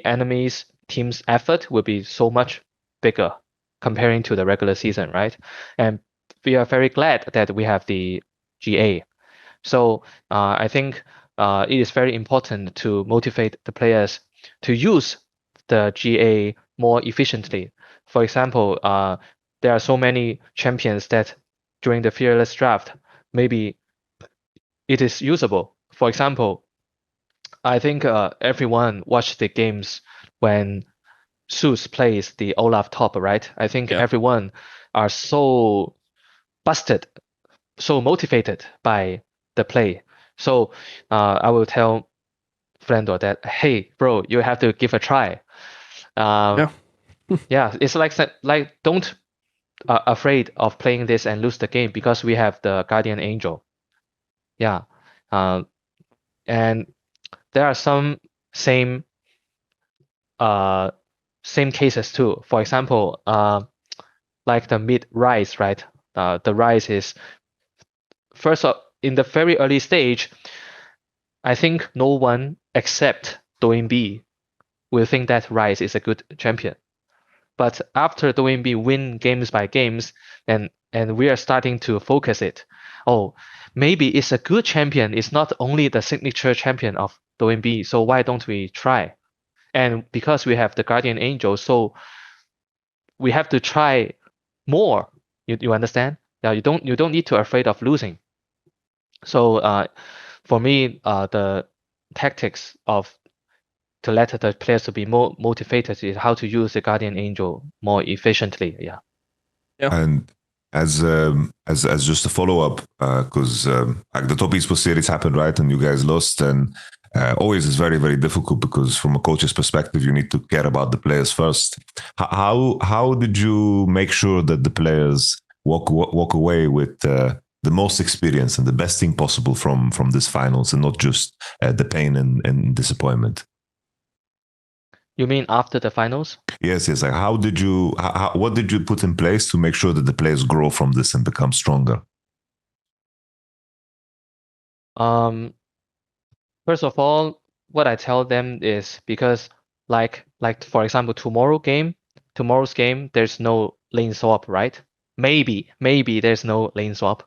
enemy's team's effort will be so much bigger comparing to the regular season, right? And we are very glad that we have the GA. So I think it is very important to motivate the players to use the GA more efficiently. For example, there are so many champions that during the fearless draft, maybe it is usable. For example, I think everyone watched the games when Zeus plays the Olaf top, right? I think everyone are so busted, so motivated by the play. So I will tell Flendor that, hey, bro, you have to give a try. Yeah, it's like don't afraid of playing this and lose the game, because we have the Guardian Angel. Yeah, and there are some same cases too. For example, like the mid rise, right? The rise is first in the very early stage. I think no one except Doin B will think that Rise is a good champion. But after Doin B win games by games, and we are starting to focus it, oh, maybe it's a good champion. It's not only the signature champion of DoNB. So why don't we try? And because we have the Guardian Angel, so we have to try more. You understand? Yeah, you don't need to afraid of losing. So for me, the tactics of to let the players to be more motivated is how to use the Guardian Angel more efficiently. Yeah. And as just a follow up, because like the top esports series happened, right, and you guys lost, and always is very very difficult because from a coach's perspective, you need to care about the players first. How did you make sure that the players walk away with the most experience and the best thing possible from this finals, and not just the pain and disappointment? You mean after the finals? Yes. Like what did you put in place to make sure that the players grow from this and become stronger? First of all, what I tell them is because like for example, tomorrow's game, there's no lane swap, right? Maybe there's no lane swap,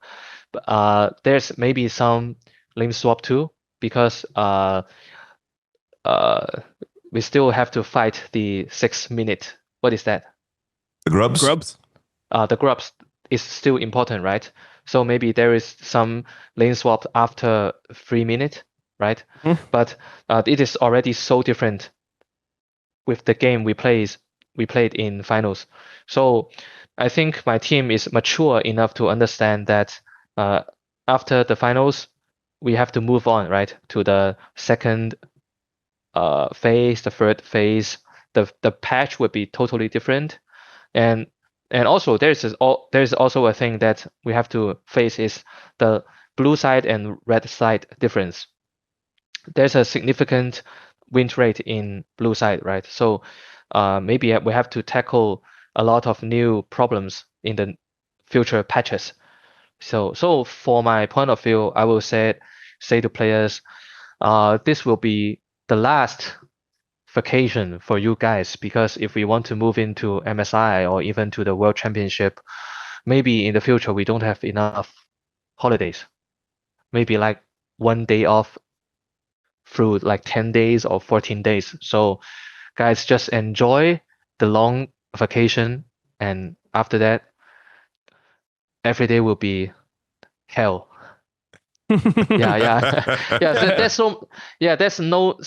but there's maybe some lane swap too because we still have to fight the 6 minute. What is that? The grubs. The grubs is still important, right? So maybe there is some lane swap after 3 minutes, right? But it is already so different with the game we played in finals. So I think my team is mature enough to understand that after the finals, we have to move on, right, to the second phase, the third phase. The patch would be totally different, and also there's also a thing that we have to face is the blue side and red side difference. There's a significant win rate in blue side, right? So maybe we have to tackle a lot of new problems in the future patches. So for my point of view, I will say to players, this will be the last vacation for you guys, because if we want to move into MSI or even to the World Championship, maybe in the future we don't have enough holidays. Maybe like 1 day off through like 10 days or 14 days. So guys, just enjoy the long vacation, and after that, every day will be hell. Yeah. There's no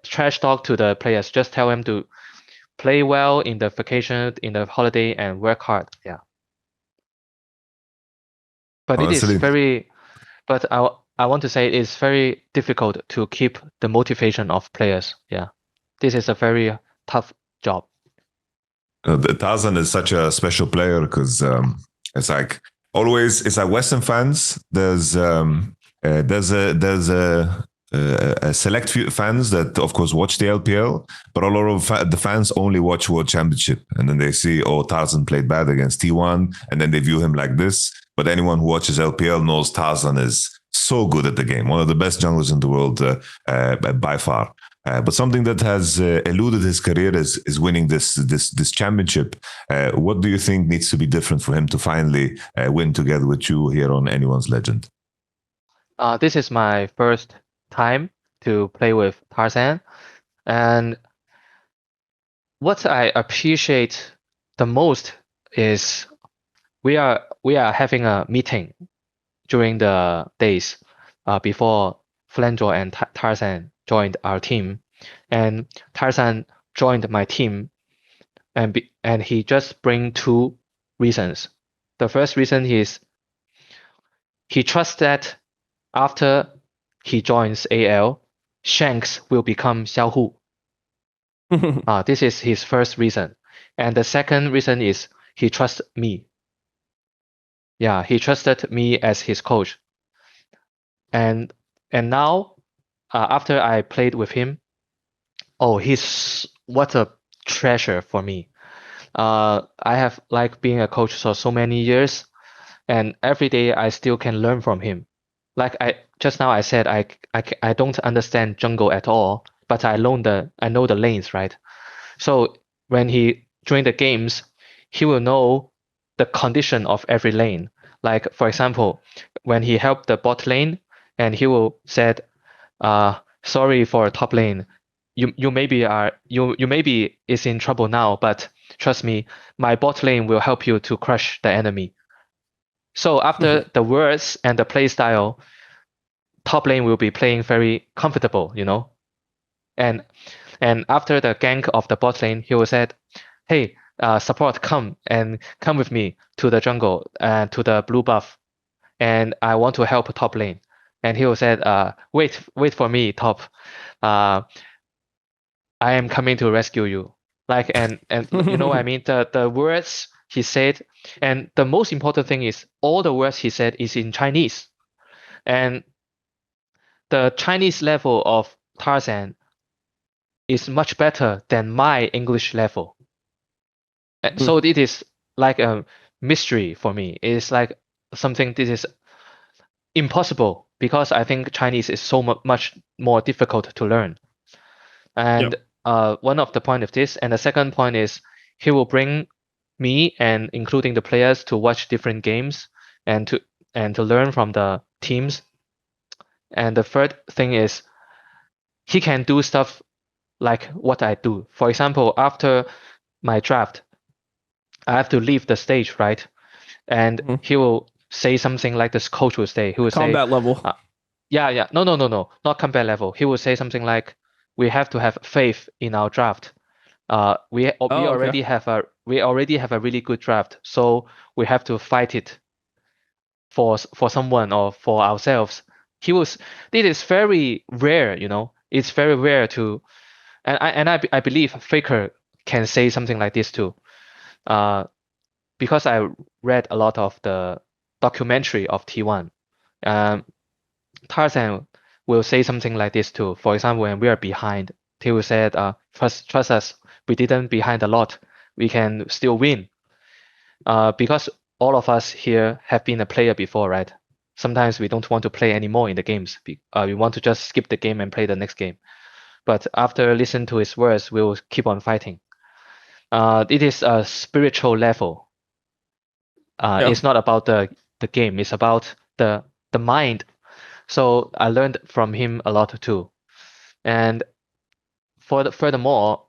trash talk to the players. Just tell them to play well in the vacation, in the holiday, and work hard. Yeah. But it is very. But I want to say it is very difficult to keep the motivation of players. Yeah, this is a very tough job. The Tarzan is such a special player because it's like always. It's like Western fans. There's a select few fans that, of course, watch the LPL, but a lot of the fans only watch World Championship, and then they see, oh, Tarzan played bad against T1, and then they view him like this. But anyone who watches LPL knows Tarzan is so good at the game, one of the best junglers in the world by far. But something that has eluded his career is winning this championship. What do you think needs to be different for him to finally win together with you here on Anyone's Legend? This is my first time to play with Tarzan, and what I appreciate the most is we are having a meeting during the days before Flanjo and Tarzan joined our team, and Tarzan joined my team, and he just bring two reasons. The first reason is he trusts that after he joins AL, Shanks will become Xiaohu. This is his first reason. And the second reason is he trusts me. Yeah, he trusted me as his coach. And now, after I played with him, oh, he's what a treasure for me. I have like being a coach for so many years, and every day I still can learn from him. Like I said I don't understand jungle at all, but I know the lanes, right? So when he during the games, he will know the condition of every lane. Like for example, when he helped the bot lane, and he will said, sorry for top lane. You maybe is in trouble now, but trust me, my bot lane will help you to crush the enemy. So after the words and the play style, top lane will be playing very comfortable, And after the gank of the bot lane, he will said, hey, support, come with me to the jungle, to the blue buff, and I want to help top lane. And he will said, wait for me, top. I am coming to rescue you. Like, and you know what I mean? The words he said, and the most important thing is all the words he said is in Chinese. And the Chinese level of Tarzan is much better than my English level. So it is like a mystery for me. It's like something this is impossible, because I think Chinese is so much more difficult to learn. And one of the point of this, and the second point is he will bring me and including the players to watch different games and to learn from the teams. And the third thing is he can do stuff like what I do. For example, after my draft, I have to leave the stage, right? And he will say something like this coach will say. He will say combat level. No, not combat level. He will say something like, we have to have faith in our draft. We already have a really good draft, so we have to fight it for someone or for ourselves. This is very rare, It's very rare to, and I believe Faker can say something like this too, because I read a lot of the documentary of T1. Tarzan will say something like this too. For example, when we are behind, he will say, trust us, we didn't behind a lot. We can still win. Because all of us here have been a player before, right? Sometimes we don't want to play anymore in the games. We want to just skip the game and play the next game. But after listening to his words, we will keep on fighting. It is a spiritual level. It's not about the game. It's about the mind. So I learned from him a lot too. And furthermore,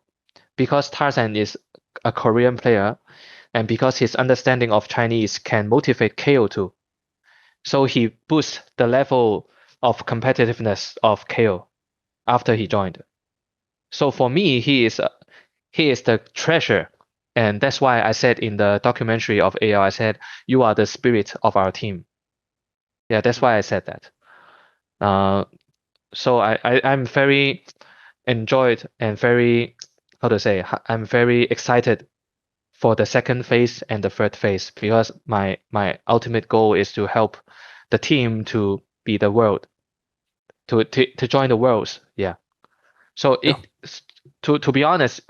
because Tarzan is a Korean player, and because his understanding of Chinese can motivate KO too, so he boosts the level of competitiveness of KO after he joined. So for me, he is the treasure, and that's why I said in the documentary of AL, I said, you are the spirit of our team. Yeah, that's why I said that. So I'm very enjoyed and very, I'm very excited for the second phase and the third phase, because my ultimate goal is to help the team to be the world, to join the worlds. Yeah. So to be honest,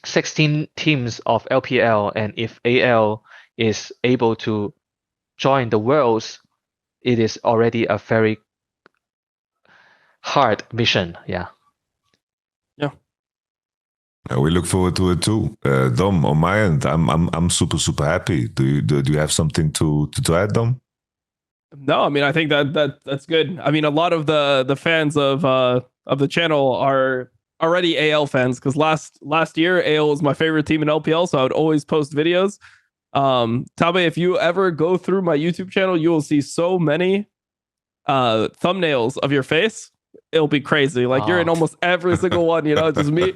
16 teams of LPL, and if AL is able to join the worlds, it is already a very hard mission. Yeah. We look forward to it too. Dom, on my end, I'm super happy. Do you have something to add, Dom? No, I mean, I think that's good. I mean, a lot of the fans of the channel are already AL fans, because last year AL was my favorite team in LPL, so I would always post videos. Tabe, if you ever go through my YouTube channel, you will see so many thumbnails of your face. It'll be crazy. Like, you're in almost every single one, just me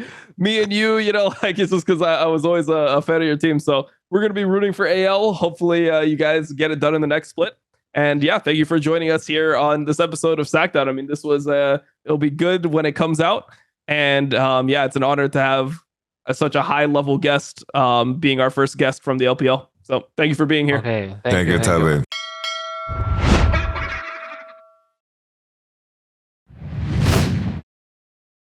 and you, like, it's just because I was always a fan of your team. So we're going to be rooting for AL. Hopefully you guys get it done in the next split. And yeah, thank you for joining us here on this episode of Sackdown. I mean, this was, it'll be good when it comes out. And yeah, it's an honor to have such a high level guest being our first guest from the LPL. So thank you for being here. Okay. Thank you, Tabe.